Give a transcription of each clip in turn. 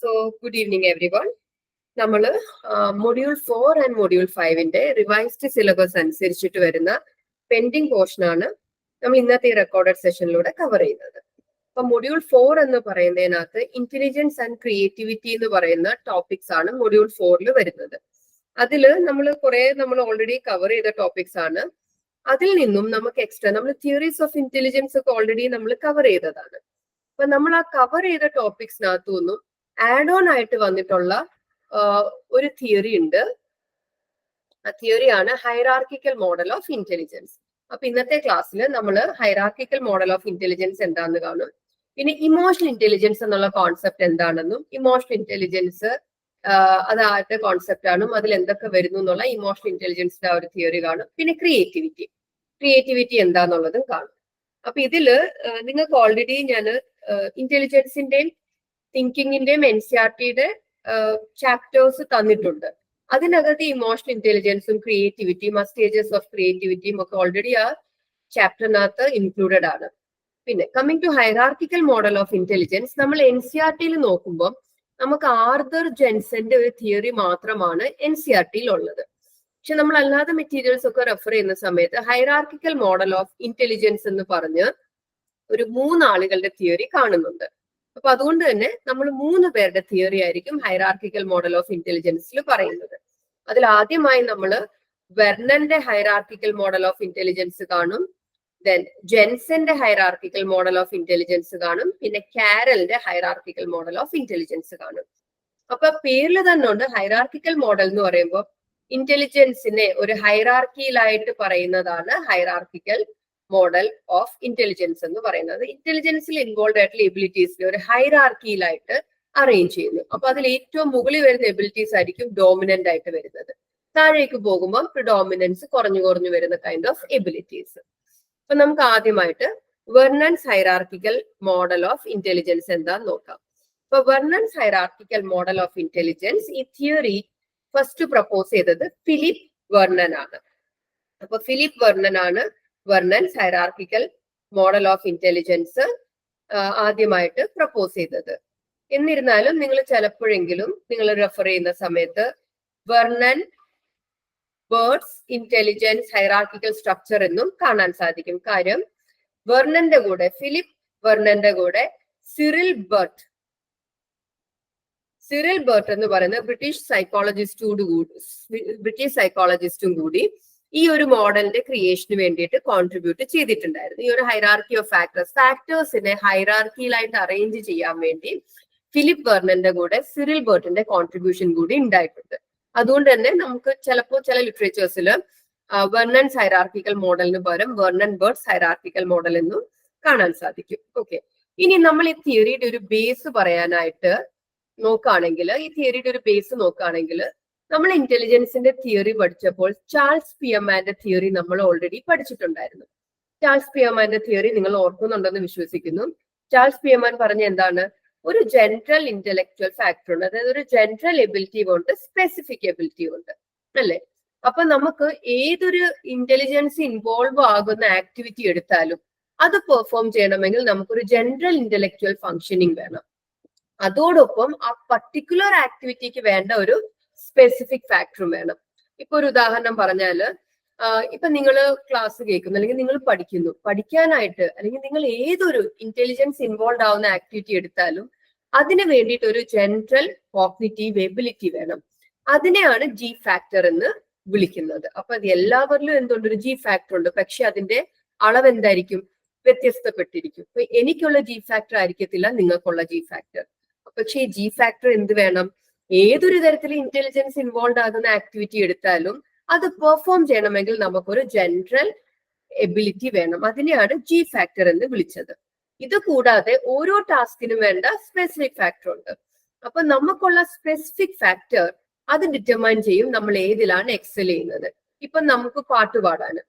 So, good evening, everyone. നമ്മൾ module 4 and module 5ന്റെ revised syllabus അനുസരിച്ചിട്ട് വരുന്ന പെൻഡിങ് പോർഷൻ ആണ് നമ്മൾ ഇന്നത്തെ ഈ റെക്കോർഡഡ് സെഷനിലൂടെ കവർ ചെയ്യുന്നത്. അപ്പൊ മൊഡ്യൂൾ 4 എന്ന് പറയുന്നതിനകത്ത് ഇന്റലിജൻസ് ആൻഡ് ക്രിയേറ്റിവിറ്റി എന്ന് പറയുന്ന ടോപ്പിക്സ് ആണ് മൊഡ്യൂൾ 4ൽ വരുന്നത്. അതിൽ നമ്മൾ ഓൾറെഡി കവർ ചെയ്ത ടോപ്പിക്സ് ആണ്. അതിൽ നിന്നും നമുക്ക് എക്സ്ട്രാ നമ്മൾ തിയറീസ് ഓഫ് ഇന്റലിജൻസ് ഒക്കെ ഓൾറെഡി നമ്മൾ കവർ ചെയ്തതാണ്. അപ്പൊ നമ്മൾ ആ കവർ ചെയ്ത ടോപ്പിക്സിനകത്തു നിന്നും ആഡ് ഓൺ ആയിട്ട് വന്നിട്ടുള്ള ഒരു തിയറി ഉണ്ട്. ആ തിയറിയാണ് ഹൈറാർക്കിക്കൽ മോഡൽ ഓഫ് ഇന്റലിജൻസ്. അപ്പൊ ഇന്നത്തെ ക്ലാസ്സിൽ നമ്മൾ ഹൈറാർക്കിക്കൽ മോഡൽ ഓഫ് ഇന്റലിജൻസ് എന്താണെന്ന് കാണും. പിന്നെ ഇമോഷണൽ ഇന്റലിജൻസ് എന്നുള്ള കോൺസെപ്റ്റ് എന്താണെന്നും ഇമോഷണൽ ഇന്റലിജൻസ് അതായിട്ട് കോൺസെപ്റ്റ് ആണ്, അതിൽ എന്തൊക്കെ വരുന്നു എന്നുള്ള ഇമോഷണൽ ഇന്റലിജൻസിന്റെ ആ ഒരു തിയറി കാണും. പിന്നെ ക്രിയേറ്റിവിറ്റി എന്താന്നുള്ളതും കാണും. അപ്പൊ ഇതില് നിങ്ങൾക്ക് ഓൾറെഡി ഞാൻ ഇന്റലിജൻസിന്റെയും തിങ്കിങ്ങിന്റെയും NCERT-യുടെ ചാപ്റ്റേഴ്സ് തന്നിട്ടുണ്ട്. അതിനകത്ത് ഇമോഷണൽ ഇന്റലിജൻസും ക്രിയേറ്റിവിറ്റിയും സ്റ്റേജസ് ഓഫ് ക്രിയേറ്റിവിറ്റിയും ഒക്കെ ഓൾറെഡി ആ ചാപ്റ്ററിനകത്ത് ഇൻക്ലൂഡഡ് ആണ്. പിന്നെ coming to hierarchical model of intelligence, നമ്മൾ NCERT-യിൽ നോക്കുമ്പോൾ നമുക്ക് ആർതർ ജെൻസന്റെ ഒരു തിയറി മാത്രമാണ് NCERT-യിൽ ഉള്ളത്. പക്ഷെ നമ്മൾ അല്ലാതെ മെറ്റീരിയൽസ് ഒക്കെ റെഫർ ചെയ്യുന്ന സമയത്ത് ഹൈറാർക്കിക്കൽ മോഡൽ ഓഫ് ഇന്റലിജൻസ് എന്ന് പറഞ്ഞ് ഒരു 3 ആളുകളുടെ തിയറി കാണുന്നുണ്ട്. അപ്പൊ അതുകൊണ്ട് തന്നെ നമ്മൾ 3 പേരുടെ തിയറി ആയിരിക്കും ഹൈറാർക്കിക്കൽ മോഡൽ ഓഫ് ഇന്റലിജൻസിൽ പറയുന്നത്. അതിൽ ആദ്യമായി നമ്മൾ വെർണന്റെ ഹൈറാർക്കിക്കൽ മോഡൽ ഓഫ് ഇന്റലിജൻസ് കാണും, ദെൻ ജെൻസന്റെ ഹൈറാർക്കിക്കൽ മോഡൽ ഓഫ് ഇന്റലിജൻസ് കാണും, പിന്നെ കാരലിന്റെ ഹൈറാർക്കിക്കൽ മോഡൽ ഓഫ് ഇന്റലിജൻസ് കാണും. അപ്പൊ പേരിൽ തന്നെ ഉണ്ട് ഹൈറാർക്കിക്കൽ മോഡൽ എന്ന് പറയുമ്പോൾ ഇന്റലിജൻസിനെ ഒരു ഹൈറാർക്കിയിലായിട്ട് പറയുന്നതാണ് ഹൈറാർക്കിക്കൽ മോഡൽ ഓഫ് ഇന്റലിജൻസ് എന്ന് പറയുന്നത്. ഇന്റലിജൻസിൽ ഇൻവോൾവ് ആയിട്ടുള്ള എബിലിറ്റീസിനെ ഒരു ഹൈറാർക്കിയിലായിട്ട് അറേഞ്ച് ചെയ്യുന്നു. അപ്പൊ അതിൽ ഏറ്റവും മുകളിൽ വരുന്ന എബിലിറ്റീസ് ആയിരിക്കും ഡോമിനന്റ് ആയിട്ട് വരുന്നത്. താഴേക്ക് പോകുമ്പോൾ പ്രിഡോമിനൻസ് കുറഞ്ഞു വരുന്ന കൈൻഡ് ഓഫ് എബിലിറ്റീസ്. അപ്പൊ നമുക്ക് ആദ്യമായിട്ട് വെർണൻസ് ഹൈറാർക്കിക്കൽ മോഡൽ ഓഫ് ഇന്റലിജൻസ് എന്താന്ന് നോക്കാം. അപ്പൊ വെർണൻസ് ഹൈറാർക്കിക്കൽ മോഡൽ ഓഫ് ഇന്റലിജൻസ് ഈ തിയറി ഫസ്റ്റ് പ്രപ്പോസ് ചെയ്തത് ഫിലിപ്പ് വെർണൻ ആണ്. അപ്പൊ ഫിലിപ്പ് വെർണൻ ആണ് വെർണൻസ് ഹൈറാർക്കിക്കൽ മോഡൽ ഓഫ് ഇന്റലിജൻസ് ആദ്യമായിട്ട് പ്രപ്പോസ് ചെയ്തത്. എന്നിരുന്നാലും നിങ്ങൾ ചിലപ്പോഴെങ്കിലും നിങ്ങൾ റെഫർ ചെയ്യുന്ന സമയത്ത് Vernon birds intelligence hierarchical structure എന്നും കാണാൻ സാധിക്കും. കാര്യം വെർണന്റെ കൂടെ ഫിലിപ്പ് വെർണന്റെ കൂടെ സിറിൽ ബർട്ട് എന്ന് പറയുന്ന ബ്രിട്ടീഷ് സൈക്കോളജിസ്റ്റും കൂടി ഈ ഒരു മോഡലിന്റെ ക്രിയേഷന് വേണ്ടിയിട്ട് കോൺട്രിബ്യൂട്ട് ചെയ്തിട്ടുണ്ടായിരുന്നു. ഈ ഒരു ഹൈറാർക്കി ഓഫ് ഫാക്ടേഴ്സിനെ ഹൈറാർക്കിയിലായിട്ട് അറേഞ്ച് ചെയ്യാൻ വേണ്ടി ഫിലിപ്പ് വെർണന്റെ കൂടെ സിറിൽ ബർട്ടിന്റെ കോൺട്രിബ്യൂഷൻ കൂടി ഉണ്ടായിട്ടുണ്ട്. അതുകൊണ്ട് തന്നെ നമുക്ക് ചിലപ്പോൾ ചില ലിറ്ററേച്ചേഴ്സിൽ വെർണൻസ് ഹൈറാർക്കിക്കൽ മോഡലിന് പകരം വെർണൻ ബർട്ട്സ് ഹൈറാർക്കിക്കൽ മോഡൽ എന്നും കാണാൻ സാധിക്കും. ഓക്കെ, ഇനി നമ്മൾ ഈ തിയറിയുടെ ഒരു ബേസ് പറയാനായിട്ട് നോക്കുകയാണെങ്കിൽ നമ്മൾ ഇന്റലിജൻസിന്റെ തിയറി പഠിച്ചപ്പോൾ ചാൾസ് പിയമാന്റെ തിയറി നമ്മൾ ഓൾറെഡി പഠിച്ചിട്ടുണ്ടായിരുന്നു. ചാൾസ് പിയമാന്റെ തിയറി നിങ്ങൾ ഓർക്കുന്നുണ്ടെന്ന് വിശ്വസിക്കുന്നു. ചാൾസ് പിയമാൻ പറഞ്ഞ എന്താണ്? ഒരു ജനറൽ ഇന്റലക്ച്വൽ ഫാക്ടർ ഉണ്ട്, അതായത് ഒരു ജനറൽ എബിലിറ്റി ഉണ്ട്, സ്പെസിഫിക് എബിലിറ്റി ഉണ്ട്, അല്ലെ? അപ്പൊ നമുക്ക് ഏതൊരു ഇന്റലിജൻസ് ഇൻവോൾവ് ആകുന്ന ആക്ടിവിറ്റി എടുത്താലും അത് പെർഫോം ചെയ്യണമെങ്കിൽ നമുക്കൊരു ജനറൽ ഇന്റലക്ച്വൽ ഫങ്ഷനിങ് വേണം. അതോടൊപ്പം ആ പർട്ടിക്കുലർ ആക്ടിവിറ്റിക്ക് വേണ്ട ഒരു സ്പെസിഫിക് ഫാക്ടറും വേണം. ഇപ്പൊ ഒരു ഉദാഹരണം പറഞ്ഞാല്, ഇപ്പൊ നിങ്ങൾ ക്ലാസ് കേൾക്കുന്നു, അല്ലെങ്കിൽ നിങ്ങൾ പഠിക്കാനായിട്ട് അല്ലെങ്കിൽ നിങ്ങൾ ഏതൊരു ഇന്റലിജൻസ് ഇൻവോൾവ് ആവുന്ന ആക്ടിവിറ്റി എടുത്താലും അതിന് വേണ്ടിയിട്ട് ഒരു ജനറൽ കോഗ്നിറ്റീവ് എബിലിറ്റി വേണം. അതിനെയാണ് G ഫാക്ടർ എന്ന് വിളിക്കുന്നത്. അപ്പൊ അത് എല്ലാവരിലും എന്തുണ്ട്? ഒരു G ഫാക്ടർ ഉണ്ട്. പക്ഷെ അതിന്റെ അളവ് എന്തായിരിക്കും? വ്യത്യസ്തപ്പെട്ടിരിക്കും. അപ്പൊ എനിക്കുള്ള G ഫാക്ടർ ആയിരിക്കത്തില്ല നിങ്ങൾക്കുള്ള G ഫാക്ടർ. പക്ഷെ ഈ G ഫാക്ടർ എന്ത് വേണം? ഏതൊരു തരത്തിൽ ഇന്റലിജൻസ് ഇൻവോൾവ് ആകുന്ന ആക്ടിവിറ്റി എടുത്താലും അത് പെർഫോം ചെയ്യണമെങ്കിൽ നമുക്കൊരു ജനറൽ എബിലിറ്റി വേണം. അതിനെയാണ് G ഫാക്ടർ എന്ന് വിളിച്ചത്. ഇത് കൂടാതെ ഓരോ ടാസ്കിനും വേണ്ട സ്പെസിഫിക് ഫാക്ടർ ഉണ്ട്. അപ്പൊ നമുക്കുള്ള സ്പെസിഫിക് ഫാക്ടർ അത് ഡിറ്റർമൈൻ ചെയ്യും നമ്മൾ ഏതിലാണ് എക്സൽ ചെയ്യുന്നത്. ഇപ്പൊ നമുക്ക് പാട്ട്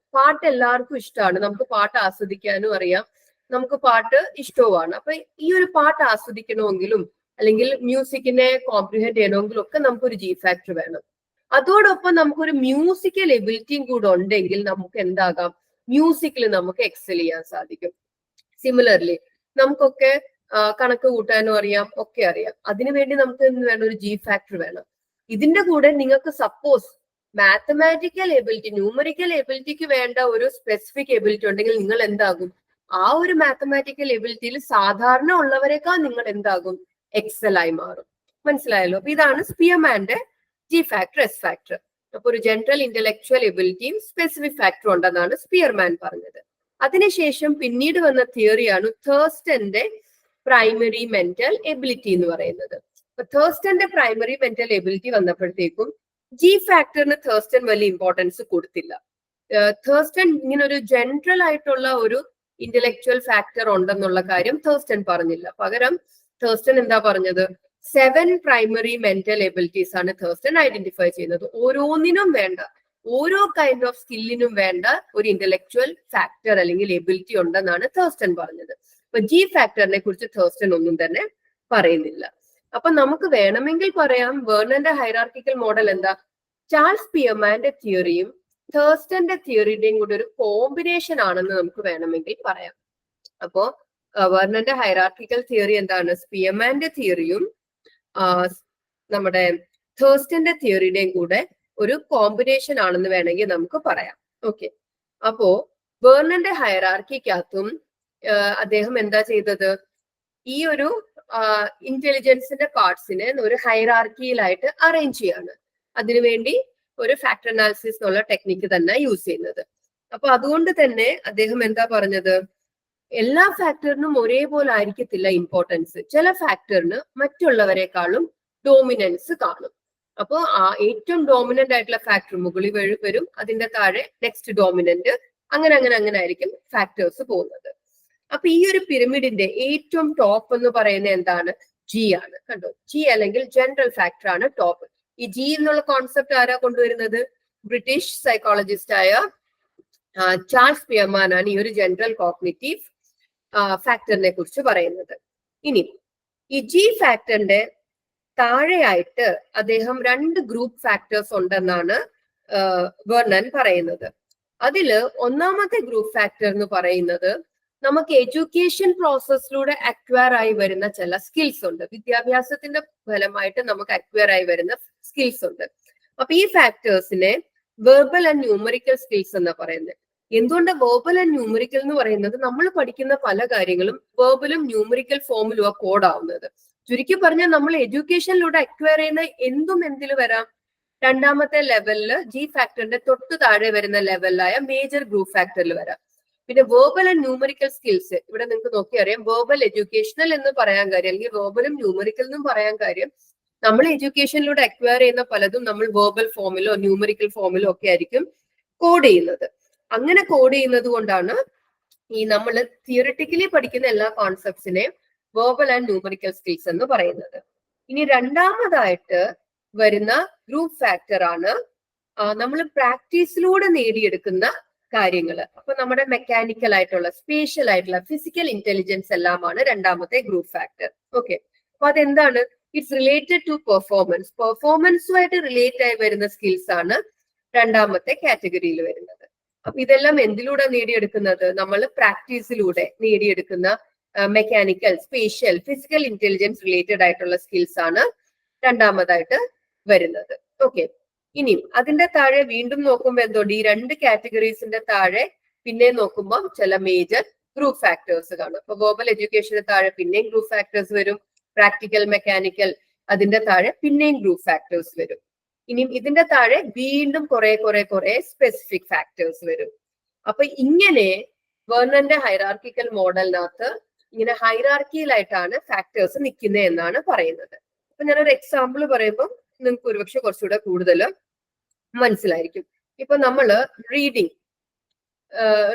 എല്ലാവർക്കും ഇഷ്ടമാണ്, നമുക്ക് പാട്ട് ആസ്വദിക്കാനും അറിയാം, നമുക്ക് പാട്ട് ഇഷ്ടവുമാണ്. അപ്പൊ ഈ ഒരു പാട്ട് ആസ്വദിക്കണമെങ്കിലും അല്ലെങ്കിൽ മ്യൂസിക്കിനെ കോംപ്രിഹെൻഡ് ചെയ്യണമെങ്കിലും ഒക്കെ നമുക്കൊരു G ഫാക്ടർ വേണം. അതോടൊപ്പം നമുക്കൊരു മ്യൂസിക്കൽ എബിലിറ്റിയും കൂടെ ഉണ്ടെങ്കിൽ നമുക്ക് എന്താകാം? മ്യൂസിക്കിൽ നമുക്ക് എക്സൽ ചെയ്യാൻ സാധിക്കും. സിമിലർലി നമുക്കൊക്കെ കണക്ക് കൂട്ടാനും അറിയാം, ഒക്കെ അറിയാം. അതിനുവേണ്ടി നമുക്ക് എന്ത് വേണം? ഒരു ജി ഫാക്ടർ വേണം. ഇതിന്റെ കൂടെ നിങ്ങൾക്ക് സപ്പോസ് മാത്തമാറ്റിക്കൽ എബിലിറ്റി, ന്യൂമറിക്കൽ എബിലിറ്റിക്ക് വേണ്ട ഒരു സ്പെസിഫിക് എബിലിറ്റി ഉണ്ടെങ്കിൽ നിങ്ങൾ എന്താകും? ആ ഒരു മാത്തമാറ്റിക്കൽ എബിലിറ്റിയിൽ സാധാരണ ഉള്ളവരെക്കാൾ നിങ്ങൾ എന്താകും? എക്സൽ ആയി മാറും. മനസ്സിലായല്ലോ? അപ്പൊ ഇതാണ് സ്പിയർമാന്റെ ജി ഫാക്ടർ, എസ് ഫാക്ടർ. അപ്പൊ ഒരു ജനറൽ ഇന്റലക്ച്വൽ എബിലിറ്റിയും സ്പെസിഫിക് ഫാക്ടറും ഉണ്ടെന്നാണ് സ്പിയർമാൻ പറഞ്ഞത്. അതിനുശേഷം പിന്നീട് വന്ന തിയറിയാണ് തേഴ്സ്റ്റന്റെ പ്രൈമറി മെന്റൽ എബിലിറ്റി എന്ന് പറയുന്നത്. അപ്പൊ തേഴ്സ്റ്റന്റെ പ്രൈമറി മെന്റൽ എബിലിറ്റി വന്നപ്പോഴത്തേക്കും ജി ഫാക്ടറിന് തേഴ്സ്റ്റൻ വലിയ ഇമ്പോർട്ടൻസ് കൊടുത്തില്ല. തേഴ്സ്റ്റൻ ഇങ്ങനെ ഒരു ജനറൽ ആയിട്ടുള്ള ഒരു ഇന്റലക്ച്വൽ ഫാക്ടർ ഉണ്ടെന്നുള്ള കാര്യം തേഴ്സ്റ്റൻ പറഞ്ഞില്ല. പകരം തേഴ്സ്റ്റൻ എന്താ പറഞ്ഞത്? 7 പ്രൈമറി മെന്റൽ എബിലിറ്റീസ് ആണ് തേഴ്സ്റ്റൻ ഐഡന്റിഫൈ ചെയ്യുന്നത്. ഓരോന്നിനും വേണ്ട, ഓരോ കൈൻഡ് ഓഫ് സ്കില്ലിനും വേണ്ട ഒരു ഇന്റലക്ച്വൽ ഫാക്ടർ അല്ലെങ്കിൽ എബിലിറ്റി ഉണ്ടെന്നാണ് തേഴ്സ്റ്റൻ പറഞ്ഞത്. അപ്പൊ ജി ഫാക്ടറിനെ കുറിച്ച് തേഴ്സ്റ്റൻ ഒന്നും തന്നെ പറയുന്നില്ല. അപ്പൊ നമുക്ക് വേണമെങ്കിൽ പറയാം വെർണന്റെ ഹൈറാർക്കിക്കൽ മോഡൽ എന്താ? ചാൾസ് സ്പിയർമാന്റെ തിയറിയും തേഴ്സ്റ്റന്റെ തിയറിയുടെയും കൂടെ ഒരു കോമ്പിനേഷൻ ആണെന്ന് നമുക്ക് വേണമെങ്കിൽ പറയാം. അപ്പോ വെർണന്റെ ഹൈറാർക്കിക്കൽ തിയറി എന്താണ്? സ്പിയർമാന്റെ തിയറിയും നമ്മുടെ തേഴ്സ്റ്റന്റെ തിയറിയുടെയും കൂടെ ഒരു കോമ്പിനേഷൻ ആണെന്ന് വേണമെങ്കിൽ നമുക്ക് പറയാം. ഓക്കെ, അപ്പോ വെർണന്റെ ഹൈറാർക്കിക്കകത്തും അദ്ദേഹം എന്താ ചെയ്തത്? ഈ ഒരു ഇന്റലിജൻസിന്റെ പാർട്സിനെ ഒരു ഹൈറാർക്കിയിലായിട്ട് അറേഞ്ച് ചെയ്യാണ്. അതിനുവേണ്ടി ഒരു ഫാക്ടർ അനാലിസിസ് എന്നുള്ള ടെക്നിക്ക് തന്നെ യൂസ് ചെയ്യുന്നത്. അപ്പൊ അതുകൊണ്ട് തന്നെ അദ്ദേഹം എന്താ പറഞ്ഞത്? എല്ലാ ഫാക്ടറിനും ഒരേപോലെ ആയിരിക്കത്തില്ല ഇമ്പോർട്ടൻസ്. ചില ഫാക്ടറിന് മറ്റുള്ളവരെക്കാളും ഡോമിനൻസ് കാണും. അപ്പോൾ ഏറ്റവും ഡോമിനന്റ് ആയിട്ടുള്ള ഫാക്ടർ മുകളിൽ വരും, അതിന്റെ താഴെ നെക്സ്റ്റ് ഡോമിനന്റ്, അങ്ങനെ അങ്ങനെ അങ്ങനെ ആയിരിക്കും ഫാക്ടേഴ്സ് പോകുന്നത്. അപ്പൊ ഈ ഒരു പിരമിഡിന്റെ ഏറ്റവും ടോപ്പ് എന്ന് പറയുന്നത് എന്താണ്? ജി ആണ്. കണ്ടോ, ജി അല്ലെങ്കിൽ ജനറൽ ഫാക്ടർ ആണ് ടോപ്പ്. ഈ ജി എന്നുള്ള കോൺസെപ്റ്റ് ആരാ കൊണ്ടുവരുന്നത്? ബ്രിട്ടീഷ് സൈക്കോളജിസ്റ്റ് ആയ ചാൾസ് സ്പിയർമാൻ ആണ് ഈ ഒരു ജനറൽ കോഗ്നിറ്റീവ് ഫാക്ടറിനെ കുറിച്ച് പറയുന്നത്. ഇനി ഈ ജി ഫാക്ടറിന്റെ താഴെയായിട്ട് അദ്ദേഹം 2 ഗ്രൂപ്പ് ഫാക്ടേഴ്സ് ഉണ്ടെന്നാണ് വെർണൻ പറയുന്നത്. അതില് ഒന്നാമത്തെ ഗ്രൂപ്പ് ഫാക്ടർ എന്ന് പറയുന്നത് നമുക്ക് എഡ്യൂക്കേഷൻ പ്രോസസ്സിലൂടെ അക്വയർ ആയി വരുന്ന ചില സ്കിൽസ് ഉണ്ട്. വിദ്യാഭ്യാസത്തിന്റെ ഫലമായിട്ട് നമുക്ക് അക്വയർ ആയി വരുന്ന സ്കിൽസ് ഉണ്ട്. അപ്പൊ ഈ ഫാക്ടേഴ്സിനെ വെർബൽ ആൻഡ് ന്യൂമറിക്കൽ സ്കിൽസ് എന്നാ പറയുന്നത്. എന്തുകൊണ്ട് വെർബൽ ആൻഡ് ന്യൂമറിക്കൽ എന്ന് പറയുന്നത്? നമ്മൾ പഠിക്കുന്ന പല കാര്യങ്ങളും വെർബലും ന്യൂമറിക്കൽ ഫോമിലും കോഡ് ആവുന്നത്. ചുരുക്കി പറഞ്ഞാൽ നമ്മൾ എഡ്യൂക്കേഷനിലൂടെ അക്വയർ ചെയ്യുന്ന എന്തും എന്തിൽ വരാം? രണ്ടാമത്തെ ലെവലില് ജി ഫാക്ടറിന്റെ തൊട്ട് താഴെ വരുന്ന ലെവലിലായ മേജർ ഗ്രൂപ്പ് ഫാക്ടറിൽ വരാം. പിന്നെ വെർബൽ ആൻഡ് ന്യൂമറിക്കൽ സ്കിൽസ് ഇവിടെ നിങ്ങൾക്ക് നോക്കി അറിയാം. വെർബൽ എഡ്യൂക്കേഷണൽ എന്ന് പറയാൻ കാര്യം, അല്ലെങ്കിൽ വെർബലും ന്യൂമറിക്കൽ എന്നും പറയാൻ കാര്യം, നമ്മൾ എഡ്യൂക്കേഷനിലൂടെ അക്വയർ ചെയ്യുന്ന പലതും നമ്മൾ വെർബൽ ഫോമിലോ ന്യൂമറിക്കൽ ഫോമിലോ ഒക്കെ ആയിരിക്കും കോഡ് ചെയ്യുന്നത്. അങ്ങനെ കോഡ് ചെയ്യുന്നത് കൊണ്ടാണ് ഈ നമ്മൾ തിയറിറ്റിക്കലി പഠിക്കുന്ന എല്ലാ കോൺസെപ്റ്റ്സിനെയും വെർബൽ ആൻഡ് ന്യൂമറിക്കൽ സ്കിൽസ് എന്ന് പറയുന്നത്. ഇനി രണ്ടാമതായിട്ട് വരുന്ന ഗ്രൂപ്പ് ഫാക്ടർ ആണ് നമ്മൾ പ്രാക്ടീസിലൂടെ നേടിയെടുക്കുന്ന കാര്യങ്ങൾ. അപ്പൊ നമ്മുടെ മെക്കാനിക്കൽ ആയിട്ടുള്ള, സ്പേഷ്യൽ ആയിട്ടുള്ള, ഫിസിക്കൽ ഇന്റലിജൻസ് എല്ലാമാണ് രണ്ടാമത്തെ ഗ്രൂപ്പ് ഫാക്ടർ. ഓക്കെ, അപ്പൊ അതെന്താണ്? It's related to performance. പെർഫോമൻസുമായിട്ട് റിലേറ്റ് ആയി വരുന്ന സ്കിൽസ് ആണ് രണ്ടാമത്തെ കാറ്റഗറിയിൽ വരുന്നത്. അപ്പൊ ഇതെല്ലാം എന്തിലൂടെ നേടിയെടുക്കുന്നത്? നമ്മൾ പ്രാക്ടീസിലൂടെ നേടിയെടുക്കുന്ന mechanical, spatial, physical intelligence related ആയിട്ടുള്ള സ്കിൽസ് ആണ് രണ്ടാമതായിട്ട് വരുന്നത്. ഓക്കെ, ഇനിയും അതിന്റെ താഴെ വീണ്ടും നോക്കുമ്പോൾ എന്തുകൊണ്ട്? ഈ 2 കാറ്റഗറീസിന്റെ താഴെ പിന്നെ നോക്കുമ്പോൾ ചില മേജർ ഗ്രൂപ്പ് ഫാക്ടേഴ്സ് കാണും. അപ്പൊ വെർബൽ എഡ്യൂക്കേഷന് താഴെ പിന്നെയും ഗ്രൂപ്പ് ഫാക്ടേഴ്സ് വരും. പ്രാക്ടിക്കൽ, മെക്കാനിക്കൽ, അതിന്റെ താഴെ പിന്നെയും ഗ്രൂപ്പ് ഫാക്ടേഴ്സ് വരും. ഇനിയും ഇതിന്റെ താഴെ വീണ്ടും കുറെ സ്പെസിഫിക് ഫാക്ടേഴ്സ് വരും. അപ്പൊ ഇങ്ങനെ വെർണന്റെ ഹൈറാർക്കിക്കൽ മോഡലിനകത്ത് ഇങ്ങനെ ഹൈറാർക്കിയിലായിട്ടാണ് ഫാക്ടേഴ്സ് നിൽക്കുന്നത് എന്നാണ് പറയുന്നത്. അപ്പൊ ഞാനൊരു എക്സാമ്പിൾ പറയുമ്പോൾ നിങ്ങൾക്ക് ഒരുപക്ഷെ കുറച്ചുകൂടെ കൂടുതൽ മനസ്സിലായിരിക്കും. ഇപ്പൊ നമ്മള്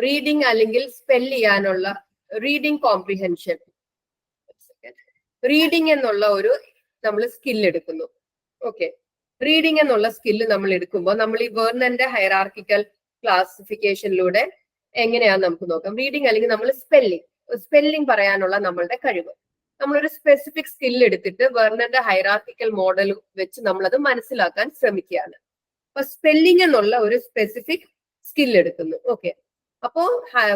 റീഡിങ് അല്ലെങ്കിൽ സ്പെൽ ചെയ്യാനുള്ള റീഡിങ് കോംപ്രിഹെൻഷൻ, റീഡിങ് എന്നുള്ള ഒരു നമ്മൾ സ്കിൽ എടുക്കുന്നു. ഓക്കെ, റീഡിങ് എന്നുള്ള സ്കില്ല് നമ്മൾ എടുക്കുമ്പോൾ നമ്മൾ ഈ വെർണന്റെ ഹൈറാർക്കിക്കൽ ക്ലാസിഫിക്കേഷനിലൂടെ എങ്ങനെയാന്ന് നമുക്ക് നോക്കാം. റീഡിങ് അല്ലെങ്കിൽ നമ്മൾ സ്പെല്ലിംഗ് പറയാനുള്ള നമ്മളുടെ കഴിവ്, നമ്മളൊരു സ്പെസിഫിക് സ്കിൽ എടുത്തിട്ട് വെർണന്റെ ഹൈറാർക്കിക്കൽ മോഡൽ വെച്ച് നമ്മളത് മനസ്സിലാക്കാൻ ശ്രമിക്കുകയാണ്. അപ്പൊ സ്പെല്ലിംഗ് എന്നുള്ള ഒരു സ്പെസിഫിക് സ്കിൽ എടുക്കുന്നു. ഓക്കെ, അപ്പോ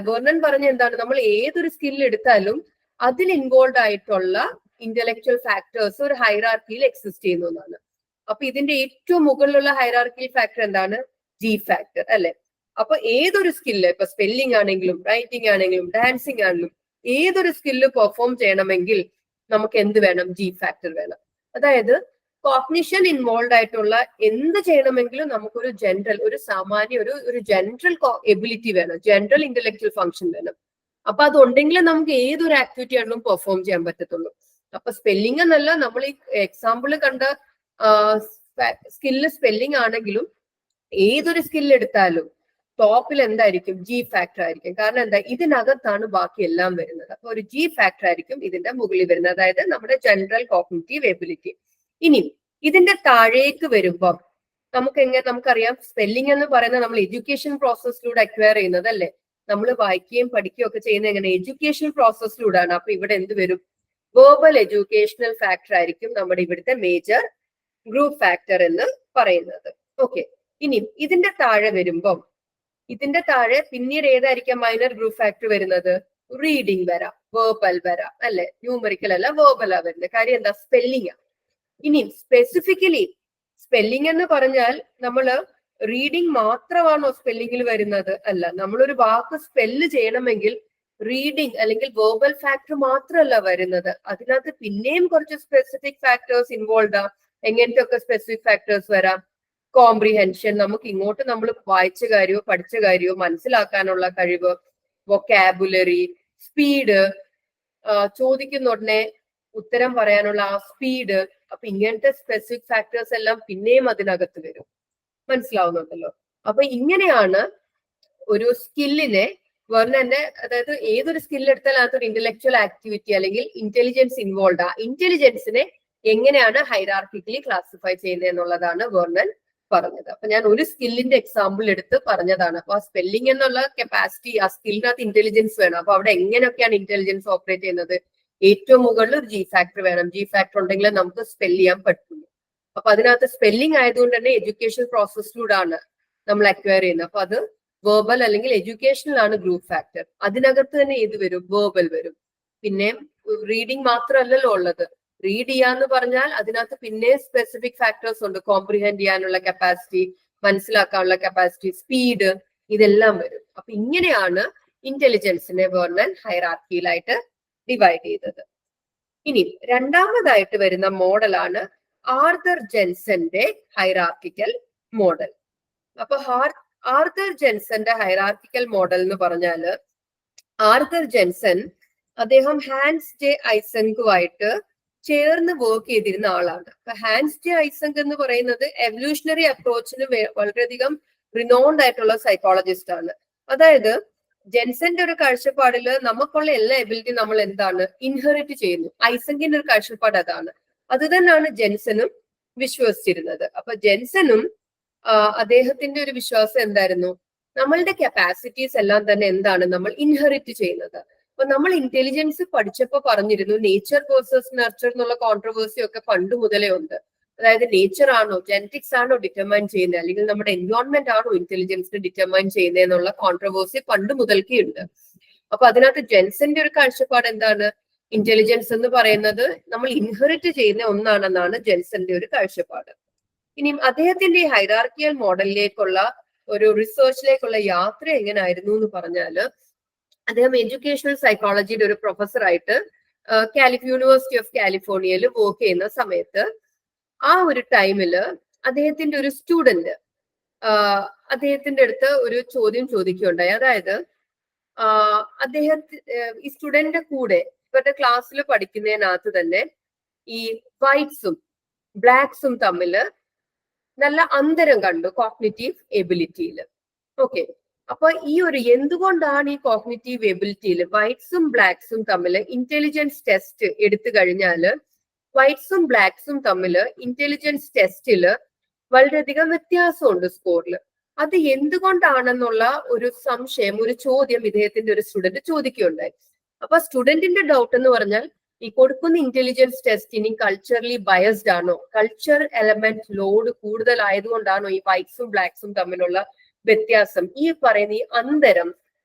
വെർണൻ പറഞ്ഞ എന്താണ്? നമ്മൾ ഏതൊരു സ്കിൽ എടുത്താലും അതിൽ ഇൻവോൾവ് ആയിട്ടുള്ള ഇന്റലക്ച്വൽ ഫാക്ടേഴ്സ് ഒരു ഹൈറാർക്കിയിൽ എക്സിസ്റ്റ് ചെയ്യുന്നു എന്നാണ്. അപ്പൊ ഇതിന്റെ ഏറ്റവും മുകളിലുള്ള ഹൈറാർക്കിയൽ ഫാക്ടർ എന്താണ്? ജി ഫാക്ടർ അല്ലെ. അപ്പൊ ഏതൊരു സ്കില്ല്, ഇപ്പൊ സ്പെല്ലിംഗ് ആണെങ്കിലും റൈറ്റിംഗ് ആണെങ്കിലും ഡാൻസിങ് ആണെങ്കിലും ഏതൊരു സ്കില്ല് പെർഫോം ചെയ്യണമെങ്കിൽ നമുക്ക് എന്ത് വേണം? ജി ഫാക്ടർ വേണം. അതായത് കോഗ്നിഷൻ ഇൻവോൾവ് ആയിട്ടുള്ള എന്ത് ചെയ്യണമെങ്കിലും നമുക്കൊരു ജനറൽ, ഒരു സാമാന്യ ഒരു ജനറൽ എബിലിറ്റി വേണം, ജനറൽ ഇന്റലക്ച്വൽ ഫംഗ്ഷൻ വേണം. അപ്പൊ അതുണ്ടെങ്കിൽ നമുക്ക് ഏതൊരു ആക്ടിവിറ്റി ആണെങ്കിലും പെർഫോം ചെയ്യാൻ പറ്റത്തുള്ളൂ. അപ്പൊ സ്പെല്ലിംഗ് എന്നല്ല, നമ്മൾ ഈ എക്സാമ്പിൾ കണ്ട സ്കില്ല് സ്പെല്ലിംഗ് ആണെങ്കിലും ഏതൊരു സ്കില്ല് എടുത്താലും ടോപ്പിൽ എന്തായിരിക്കും? ജി ഫാക്ടർ ആയിരിക്കും. കാരണം എന്താ? ഇതിനകത്താണ് ബാക്കി എല്ലാം വരുന്നത്. അപ്പൊ ഒരു ജി ഫാക്ടർ ആയിരിക്കും ഇതിന്റെ മുകളിൽ വരുന്നത്, അതായത് നമ്മുടെ ജനറൽ കോഗ്നിറ്റീവ് എബിലിറ്റി. ഇനി ഇതിന്റെ താഴേക്ക് വരുമ്പോൾ നമുക്കറിയാം സ്പെല്ലിംഗ് എന്ന് പറയുന്നത് നമ്മൾ എഡ്യൂക്കേഷൻ പ്രോസസ്സിലൂടെ അക്വയർ ചെയ്യുന്നത് അല്ലേ. നമ്മൾ വായിക്കുകയും പഠിക്കുകയും ഒക്കെ ചെയ്യുന്നത് എങ്ങനെ? എഡ്യൂക്കേഷൻ പ്രോസസ്സിലൂടെയാണ്. അപ്പൊ ഇവിടെ എന്ത് വരും? വേർബൽ എഡ്യൂക്കേഷണൽ ഫാക്ടർ ആയിരിക്കും നമ്മുടെ ഇവിടുത്തെ മേജർ ഗ്രൂപ്പ് ഫാക്ടർ എന്ന് പറയുന്നത്. ഓക്കെ, ഇനി ഇതിന്റെ താഴെ വരുമ്പം ഇതിന്റെ താഴെ പിന്നീട് ഏതായിരിക്കാം മൈനർ ഗ്രൂപ്പ് ഫാക്ടർ വരുന്നത്? റീഡിംഗ് വരാം, വേർബൽ വരാം അല്ലെ. ന്യൂമറിക്കൽ അല്ല, വേർബലാ വരുന്നത്. കാര്യം എന്താ? സ്പെല്ലിംഗ്. ഇനി സ്പെസിഫിക്കലി സ്പെല്ലിംഗ് എന്ന് പറഞ്ഞാൽ നമ്മള് റീഡിംഗ് മാത്രമാണോ സ്പെല്ലിംഗിൽ വരുന്നത്? അല്ല. നമ്മളൊരു വാക്ക് സ്പെല്ല് ചെയ്യണമെങ്കിൽ റീഡിംഗ് അല്ലെങ്കിൽ വേർബൽ ഫാക്ടർ മാത്രമല്ല വരുന്നത്, അതിനകത്ത് പിന്നെയും കുറച്ച് സ്പെസിഫിക് ഫാക്ടേഴ്സ് ഇൻവോൾവ് ആ. എങ്ങനത്തെ ഒക്കെ സ്പെസിഫിക് ഫാക്ടേഴ്സ് വരാം? കോംപ്രിഹെൻഷൻ, നമുക്ക് ഇങ്ങോട്ട് നമ്മൾ വായിച്ച കാര്യമോ പഠിച്ച കാര്യമോ മനസ്സിലാക്കാനുള്ള കഴിവ്, വൊക്കാബുലറി, സ്പീഡ്, ചോദിക്കുന്ന ഉടനെ ഉത്തരം പറയാനുള്ള ആ സ്പീഡ്. അപ്പൊ ഇങ്ങനത്തെ സ്പെസിഫിക് ഫാക്ടേഴ്സ് എല്ലാം പിന്നെയും അതിനകത്ത് വരും. മനസ്സിലാവുന്നുണ്ടല്ലോ? അപ്പൊ ഇങ്ങനെയാണ് ഒരു സ്കില്ലിനെ വെർണന്റെ, അതായത് ഏതൊരു സ്കില്ല് എടുത്താൽ അതൊരു ഇന്റലക്ച്വൽ ആക്ടിവിറ്റി അല്ലെങ്കിൽ ഇന്റലിജൻസ് ഇൻവോൾവ്. ആ ഇന്റലിജൻസിനെ എങ്ങനെയാണ് ഹൈറാർക്കിക്കലി ക്ലാസിഫൈ ചെയ്യുന്നത് എന്നുള്ളതാണ് വെർണൻ പറഞ്ഞത്. അപ്പൊ ഞാൻ ഒരു സ്കില്ലിന്റെ എക്സാമ്പിൾ എടുത്ത് പറഞ്ഞതാണ്. അപ്പൊ ആ സ്പെല്ലിംഗ് എന്നുള്ള കപ്പാസിറ്റി, ആ സ്കില്ലിനകത്ത് ഇന്റലിജൻസ് വേണം. അപ്പൊ അവിടെ എങ്ങനെയൊക്കെയാണ് ഇന്റലിജൻസ് ഓപ്പറേറ്റ് ചെയ്യുന്നത്? ഏറ്റവും മുകളിൽ ഒരു ജി ഫാക്ടർ വേണം. ജി ഫാക്ടർ ഉണ്ടെങ്കിൽ നമുക്ക് സ്പെൽ ചെയ്യാൻ പറ്റുള്ളൂ. അപ്പൊ അതിനകത്ത് സ്പെല്ലിംഗ് ആയതുകൊണ്ട് തന്നെ എഡ്യൂക്കേഷൻ പ്രോസസ്സിലൂടെയാണ് നമ്മൾ അക്വയർ ചെയ്യുന്നത്. അപ്പൊ അത് വേർബൽ അല്ലെങ്കിൽ എഡ്യൂക്കേഷനിലാണ് ഗ്രൂപ്പ് ഫാക്ടർ. അതിനകത്ത് തന്നെ ഏത് വരും? വേർബൽ വരും. പിന്നെ റീഡിംഗ് മാത്രമല്ലല്ലോ ഉള്ളത്. റീഡ് ചെയ്യാന്ന് പറഞ്ഞാൽ അതിനകത്ത് പിന്നെ സ്പെസിഫിക് ഫാക്ടേഴ്സ് ഉണ്ട്. കോംപ്രിഹെൻഡ് ചെയ്യാനുള്ള കപ്പാസിറ്റി, മനസ്സിലാക്കാനുള്ള കപ്പാസിറ്റി, സ്പീഡ്, ഇതെല്ലാം വരും. അപ്പൊ ഇങ്ങനെയാണ് ഇന്റലിജൻസിനെ വെർണൻ ഹൈറാർക്കിയിലായിട്ട് ഡിവൈഡ് ചെയ്തത്. ഇനി രണ്ടാമതായിട്ട് വരുന്ന മോഡലാണ് ആർതർ ജെൻസന്റെ ഹൈറാർക്കിക്കൽ മോഡൽ. അപ്പൊ ആർതർ ജെൻസന്റെ ഹൈറാർക്കിക്കൽ മോഡൽ എന്ന് പറഞ്ഞാല്, ആർതർ ജെൻസൻ അദ്ദേഹം ഹാൻസ് ജെ ഐസൻകുമായിട്ട് ചേർന്ന് വർക്ക് ചെയ്തിരുന്ന ആളാണ്. അപ്പൊ ഹാൻസ് ജെ ഐസങ്ക് എന്ന് പറയുന്നത് എവല്യൂഷണറി അപ്രോച്ചിന് വളരെയധികം റിനോൺഡ് ആയിട്ടുള്ള സൈക്കോളജിസ്റ്റ് ആണ്. അതായത് ജെൻസന്റെ ഒരു കാഴ്ചപ്പാടില് നമുക്കുള്ള എല്ലാ എബിലിറ്റി നമ്മൾ എന്താണ്? ഇൻഹെറിറ്റ് ചെയ്യുന്നു. ഐസങ്കിന്റെ ഒരു കാഴ്ചപ്പാട് അതാണ്. അത് തന്നെയാണ് ജെൻസനും വിശ്വസിച്ചിരുന്നത്. അപ്പൊ ജെൻസനും അദ്ദേഹത്തിന്റെ ഒരു വിശ്വാസം എന്തായിരുന്നു? നമ്മളുടെ കപ്പാസിറ്റീസ് എല്ലാം തന്നെ എന്താണ്? നമ്മൾ ഇൻഹെറിറ്റ് ചെയ്യുന്നത്. അപ്പൊ നമ്മൾ ഇന്റലിജൻസ് പഠിച്ചപ്പോ പറഞ്ഞിരുന്നു നേച്ചർ വേഴ്സസ് നർച്ചർ എന്നുള്ള കോൺട്രവേഴ്സി ഒക്കെ പണ്ട് മുതലേ ഉണ്ട്. അതായത് നേച്ചർ ആണോ, ജെനറ്റിക്സ് ആണോ ഡിറ്റർമൈൻ ചെയ്യുന്നത്, അല്ലെങ്കിൽ നമ്മുടെ എൻവയോൺമെന്റ് ആണോ ഇന്റലിജൻസിനെ ഡിറ്റർമൈൻ ചെയ്യുന്നത് എന്നുള്ള കോൺട്രവേഴ്സി പണ്ട് മുതൽക്കേ ഉണ്ട്. അപ്പൊ അതിനകത്ത് ജെൻസന്റെ ഒരു കാഴ്ചപ്പാട് എന്താണ്? ഇന്റലിജൻസ് എന്ന് പറയുന്നത് നമ്മൾ ഇൻഹെറിറ്റ് ചെയ്യുന്ന ഒന്നാണെന്നാണ് ജെൻസന്റെ ഒരു കാഴ്ചപ്പാട്. ഇനി അദ്ദേഹത്തിന്റെ ഈ ഹൈറാർക്കിയൽ മോഡലിലേക്കുള്ള ഒരു റിസർച്ചിലേക്കുള്ള യാത്ര എങ്ങനെയായിരുന്നു എന്ന് പറഞ്ഞാല്, അദ്ദേഹം എഡ്യൂക്കേഷണൽ സൈക്കോളജിയുടെ ഒരു പ്രൊഫസറായിട്ട് യൂണിവേഴ്സിറ്റി ഓഫ് കാലിഫോർണിയയിൽ വർക്ക് ചെയ്യുന്ന സമയത്ത് ആ ഒരു ടൈമില് അദ്ദേഹത്തിന്റെ ഒരു സ്റ്റുഡന്റ് അദ്ദേഹത്തിന്റെ അടുത്ത് ഒരു ചോദ്യം ചോദിക്കുകയുണ്ടായി. അതായത് ഈ സ്റ്റുഡന്റിന്റെ കൂടെ ഇവരുടെ ക്ലാസ്സിൽ പഠിക്കുന്നതിനകത്ത് തന്നെ ഈ വൈറ്റ്സും ബ്ലാക്സും തമ്മില് നല്ല അന്തരം കണ്ടു കോഗ്നിറ്റീവ് എബിലിറ്റിയിൽ. ഓക്കെ, അപ്പൊ ഈ ഒരു എന്തുകൊണ്ടാണ് ഈ കോഗ്നിറ്റീവ് എബിലിറ്റിയിൽ വൈറ്റ്സും ബ്ലാക്സും തമ്മിൽ ഇന്റലിജൻസ് ടെസ്റ്റ് എടുത്തു കഴിഞ്ഞാല് വൈറ്റ്സും ബ്ലാക്സും തമ്മിൽ ഇന്റലിജൻസ് ടെസ്റ്റില് വളരെയധികം വ്യത്യാസമുണ്ട് സ്കോറിൽ. അത് എന്തുകൊണ്ടാണെന്നുള്ള ഒരു സംശയം, ഒരു ചോദ്യം ഇദ്ദേഹത്തിന്റെ ഒരു സ്റ്റുഡന്റ് ചോദിക്കുകയുണ്ടായി. അപ്പൊ സ്റ്റുഡന്റിന്റെ ഡൗട്ട് എന്ന് പറഞ്ഞാൽ ഈ കൊടുക്കുന്ന ഇന്റലിജൻസ് ടെസ്റ്റ് ഇനി കൾച്ചറലി ബയസ്ഡ് ആണോ, കൾച്ചർ എലമെന്റ് ലോഡ് കൂടുതലായതുകൊണ്ടാണോ ഈ വൈറ്റ്സും ബ്ലാക്സും തമ്മിലുള്ള വ്യത്യാസം, ഈ പറയുന്ന ഈ അന്തരം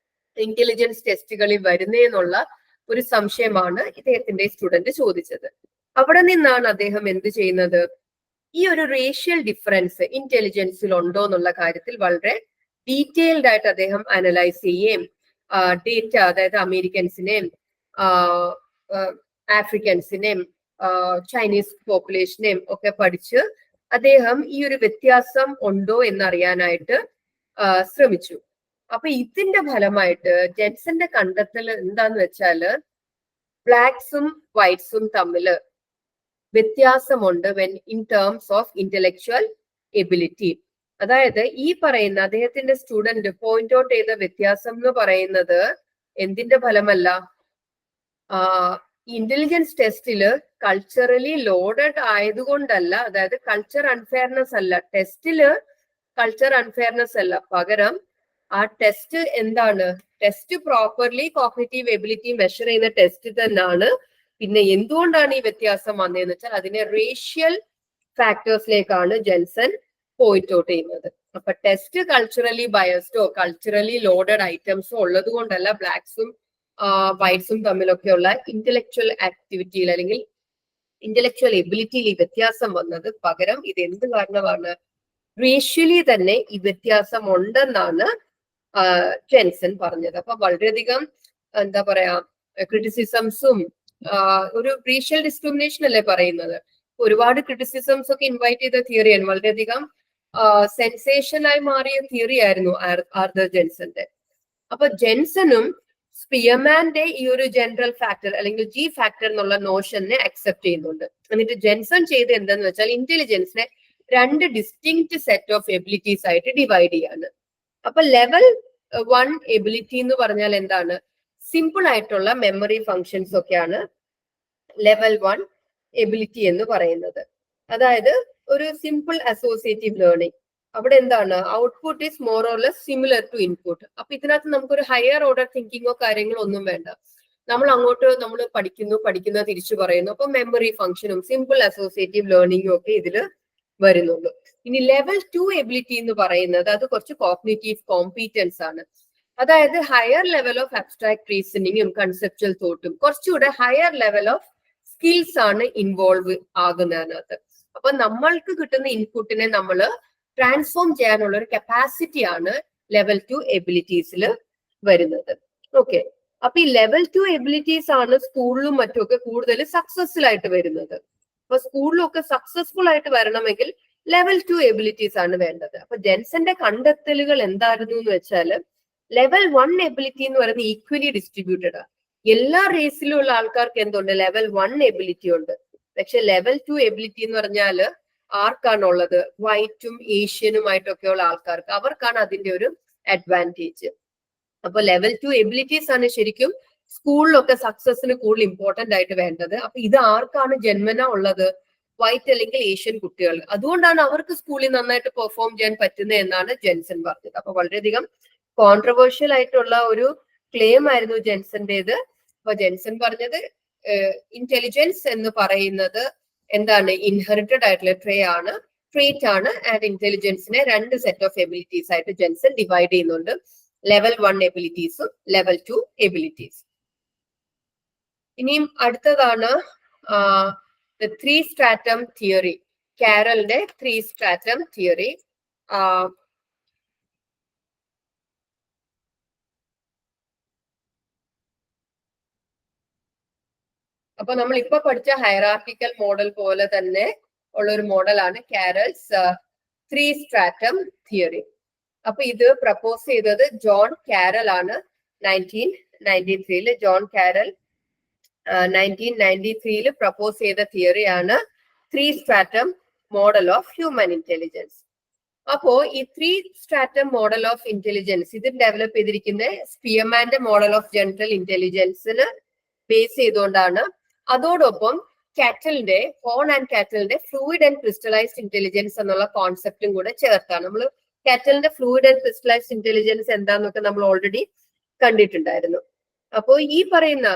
ഇന്റലിജൻസ് ടെസ്റ്റുകളിൽ വരുന്നേന്നുള്ള ഒരു സംശയമാണ് ഇദ്ദേഹത്തിന്റെ സ്റ്റുഡന്റ് ചോദിച്ചത്. അവിടെ നിന്നാണ് അദ്ദേഹം എന്ത് ചെയ്യുന്നത്, ഈ ഒരു റേഷ്യൽ ഡിഫറൻസ് ഇന്റലിജൻസിൽ ഉണ്ടോ എന്നുള്ള കാര്യത്തിൽ വളരെ ഡീറ്റെയിൽഡ് ആയിട്ട് അദ്ദേഹം അനലൈസ് ചെയ്യുകയും ഡേറ്റ, അതായത് അമേരിക്കൻസിനെയും ആഫ്രിക്കൻസിനെയും ചൈനീസ് പോപ്പുലേഷനെയും ഒക്കെ പഠിച്ച് അദ്ദേഹം ഈ ഒരു വ്യത്യാസം ഉണ്ടോ എന്നറിയാനായിട്ട് ശ്രമിച്ചു. അപ്പൊ ഇതിന്റെ ഫലമായിട്ട് ജെൻസന്റെ കണ്ടെത്തൽ എന്താന്ന് വെച്ചാല് ബ്ലാക്സും വൈറ്റ്സും തമ്മില് വ്യത്യാസമുണ്ട് when in terms of intellectual ability. അതായത് ഈ പറയുന്ന അദ്ദേഹത്തിന്റെ സ്റ്റുഡന്റ് പോയിന്റ് ഔട്ട് ചെയ്ത വ്യത്യാസം എന്ന് പറയുന്നത് എന്തിന്റെ ഫലമല്ല, ഇന്റലിജൻസ് ടെസ്റ്റില് കൾച്ചറലി ലോഡഡ് ആയതുകൊണ്ടല്ല, അതായത് കൾച്ചർ അൺഫെയർനെസ് അല്ല, ടെസ്റ്റില് കൾച്ചർ അൺഫെയർനെസ് അല്ല, പകരം ആ ടെസ്റ്റ് എന്താണ്, test properly cognitive ability measure ചെയ്യുന്ന ടെസ്റ്റ് തന്നെയാണ്. പിന്നെ എന്തുകൊണ്ടാണ് ഈ വ്യത്യാസം വന്നതെന്ന് വെച്ചാൽ അതിനെ റേഷ്യൽ ഫാക്ടേഴ്സിലേക്കാണ് ജെൻസൺ പോയിന്റ് ഔട്ട് ചെയ്യുന്നത്. അപ്പൊ ടെസ്റ്റ് കൾച്ചറലി ബയസ്ഡോ കൾച്ചറലി ലോഡഡ് ഐറ്റംസോ ഉള്ളത് കൊണ്ടല്ല ബ്ലാക്സും വൈറ്റ്സും തമ്മിലൊക്കെയുള്ള ഇന്റലക്ച്വൽ ആക്ടിവിറ്റിയിൽ അല്ലെങ്കിൽ ഇന്റലക്ച്വൽ എബിലിറ്റിയിൽ ഈ വ്യത്യാസം വന്നത്, പകരം ഇത് എന്ത് കാരണമാണ്, റേഷ്യലി തന്നെ ഈ വ്യത്യാസം ഉണ്ടെന്നാണ് ജെൻസൺ പറഞ്ഞത്. അപ്പൊ വളരെയധികം എന്താ പറയാ ക്രിറ്റിസിസംസും ഒരു റേഷ്യൽ ഡിസ്ക്രിമിനേഷൻ അല്ലേ പറയുന്നത്, ഒരുപാട് ക്രിറ്റിസിസംസ് ഒക്കെ ഇൻവൈറ്റ് ചെയ്ത തിയറിയാണ്, വളരെയധികം സെൻസേഷനായി മാറിയ തിയറി ആയിരുന്നു ആർതർ ജെൻസന്റെ. അപ്പൊ ജെൻസണും സ്പിയർമാന്റെ ഈ ഒരു ജനറൽ ഫാക്ടർ അല്ലെങ്കിൽ ജി ഫാക്ടർ എന്നുള്ള നോഷനെ അക്സെപ്റ്റ് ചെയ്യുന്നുണ്ട്. എന്നിട്ട് ജെൻസൺ ചെയ്ത് എന്തെന്ന് വെച്ചാൽ ഇന്റലിജൻസിനെ 2 ഡിസ്റ്റിങ്ക്റ്റ് സെറ്റ് ഓഫ് എബിലിറ്റീസ് ആയിട്ട് ഡിവൈഡ് ചെയ്യാണ്. അപ്പൊ ലെവൽ 1 എബിലിറ്റി എന്ന് പറഞ്ഞാൽ എന്താണ്, സിമ്പിൾ ആയിട്ടുള്ള മെമ്മറി ഫങ്ഷൻസ് ഒക്കെയാണ് ലെവൽ 1 എബിലിറ്റി എന്ന് പറയുന്നത്. അതായത് ഒരു സിമ്പിൾ അസോസിയേറ്റീവ് ലേണിംഗ്, അവിടെ എന്താണ്, output is more or less similar to input. അപ്പൊ ഇതിനകത്ത് നമുക്കൊരു ഹയർ ഓർഡർ തിങ്കിങ്ങോ കാര്യങ്ങളോ ഒന്നും വേണ്ട, നമ്മൾ പഠിക്കുന്ന തിരിച്ചു പറയുന്നു. അപ്പൊ മെമ്മറി ഫംഗ്ഷനും സിമ്പിൾ അസോസിയേറ്റീവ് ലേണിംഗും ഒക്കെ ഇതിൽ വരുന്നുള്ളൂ. ഇനി ലെവൽ 2 എബിലിറ്റി എന്ന് പറയുന്നത് അത് കുറച്ച് കോഗ്നിറ്റീവ് കോമ്പീറ്റൻസ് ആണ്. അതായത് ഹയർ ലെവൽ ഓഫ് അബ്സ്ട്രാക്ട് റീസണിങ്ങും കൺസെപ്ച്വൽ തോട്ടും കുറച്ചുകൂടെ ഹയർ ലെവൽ ഓഫ് സ്കിൽസ് ആണ് ഇൻവോൾവ് ആകുന്നതിനകത്ത്. അപ്പൊ നമ്മൾക്ക് കിട്ടുന്ന ഇൻപുട്ടിനെ നമ്മൾ ട്രാൻസ്ഫോം ചെയ്യാനുള്ള ഒരു കപ്പാസിറ്റി ആണ് ലെവൽ 2 എബിലിറ്റീസിൽ വരുന്നത്. ഓക്കെ, അപ്പൊ ഈ ലെവൽ 2 എബിലിറ്റീസ് ആണ് സ്കൂളിലും മറ്റുമൊക്കെ കൂടുതൽ സക്സസ്ഫുൾ ആയിട്ട് വരുന്നത്. അപ്പൊ സ്കൂളിലൊക്കെ സക്സസ്ഫുൾ ആയിട്ട് വരണമെങ്കിൽ ലെവൽ 2 എബിലിറ്റീസ് ആണ് വേണ്ടത്. അപ്പൊ ജെൻസന്റെ കണ്ടെത്തലുകൾ എന്തായിരുന്നു എന്ന് വെച്ചാൽ ലെവൽ 1 എബിലിറ്റി എന്ന് പറയുന്നത് ഈക്വലി ഡിസ്ട്രിബ്യൂട്ടഡ് ആണ്. എല്ലാ റേസിലുള്ള ആൾക്കാർക്ക് എന്തുണ്ട്, ലെവൽ 1 എബിലിറ്റി ഉണ്ട്. പക്ഷെ ലെവൽ 2 എബിലിറ്റി എന്ന് പറഞ്ഞാൽ ആർക്കാണുള്ളത്, വൈറ്റും ഏഷ്യനുമായിട്ടൊക്കെയുള്ള ആൾക്കാർക്ക്, അവർക്കാണ് അതിന്റെ ഒരു അഡ്വാൻറ്റേജ്. അപ്പൊ ലെവൽ 2 എബിലിറ്റീസ് ആണ് ശരിക്കും സ്കൂളിലൊക്കെ സക്സസിന് കൂടുതൽ ഇമ്പോർട്ടന്റ് ആയിട്ട് വേണ്ടത്. അപ്പൊ ഇത് ആർക്കാണ് ജന്മന ഉള്ളത്, വൈറ്റ് അല്ലെങ്കിൽ ഏഷ്യൻ കുട്ടികൾ. അതുകൊണ്ടാണ് അവർക്ക് സ്കൂളിൽ നന്നായിട്ട് പെർഫോം ചെയ്യാൻ പറ്റുന്നത് എന്നാണ് ജെൻസൺ പറഞ്ഞത്. അപ്പൊ വളരെയധികം കോൺട്രവേഴ്ഷ്യൽ ആയിട്ടുള്ള ഒരു ക്ലെയിം ആയിരുന്നു ജെൻസന്റേത്. അപ്പൊ ജെൻസൺ പറഞ്ഞത് ഇന്റലിജൻസ് എന്ന് പറയുന്നത് എന്താണ്, ഇൻഹെറിറ്റഡ് ആയിട്ടുള്ള ട്രേറ്റ് ആണ്. ആൻഡ് ഇന്റലിജൻസിനെ 2 സെറ്റ് ഓഫ് എബിലിറ്റീസ് ആയിട്ട് ജെൻസൺ ഡിവൈഡ് ചെയ്യുന്നുണ്ട്, ലെവൽ 1 എബിലിറ്റീസും ലെവൽ 2 എബിലിറ്റീസ്. ഇനിയും അടുത്തതാണ് 3 സ്ട്രാറ്റം തിയറി, കാരലിന്റെ 3 സ്ട്രാറ്റം തിയറി. അപ്പൊ നമ്മൾ ഇപ്പൊ പഠിച്ച ഹൈറാർക്കിക്കൽ മോഡൽ പോലെ തന്നെ ഉള്ള ഒരു മോഡലാണ് കാരൽസ് 3 സ്ട്രാറ്റം തിയറി. അപ്പൊ ഇത് പ്രപ്പോസ് ചെയ്തത് ജോൺ കാരൽ ആണ് 1993. ജോൺ കാരൽ 1993 പ്രപ്പോസ് ചെയ്ത തിയറിയാണ് 3 stratum model of human intelligence. അപ്പോ ഈ 3 സ്ട്രാറ്റം മോഡൽ ഓഫ് ഇന്റലിജൻസ് ഇത് ഡെവലപ്പ് ചെയ്തിരിക്കുന്ന സ്പിയർമാന്റെ മോഡൽ ഓഫ് ജനറൽ ഇന്റലിജൻസിന് ബേസ് ചെയ്തുകൊണ്ടാണ്. അതോടൊപ്പം കാറ്റലിന്റെ ഹോൺ ആൻഡ് കാറ്റലിന്റെ ഫ്ലൂയിഡ് ആൻഡ് ക്രിസ്റ്റലൈസ്ഡ് ഇന്റലിജൻസ് എന്നുള്ള കോൺസെപ്റ്റും കൂടെ ചേർത്താണ്. നമ്മൾ കാറ്റലിന്റെ ഫ്ലൂയിഡ് ആൻഡ് ക്രിസ്റ്റലൈസ്ഡ് ഇന്റലിജൻസ് എന്താന്നൊക്കെ നമ്മൾ ഓൾറെഡി കണ്ടിട്ടുണ്ടായിരുന്നു. അപ്പോൾ ഈ പറയുന്ന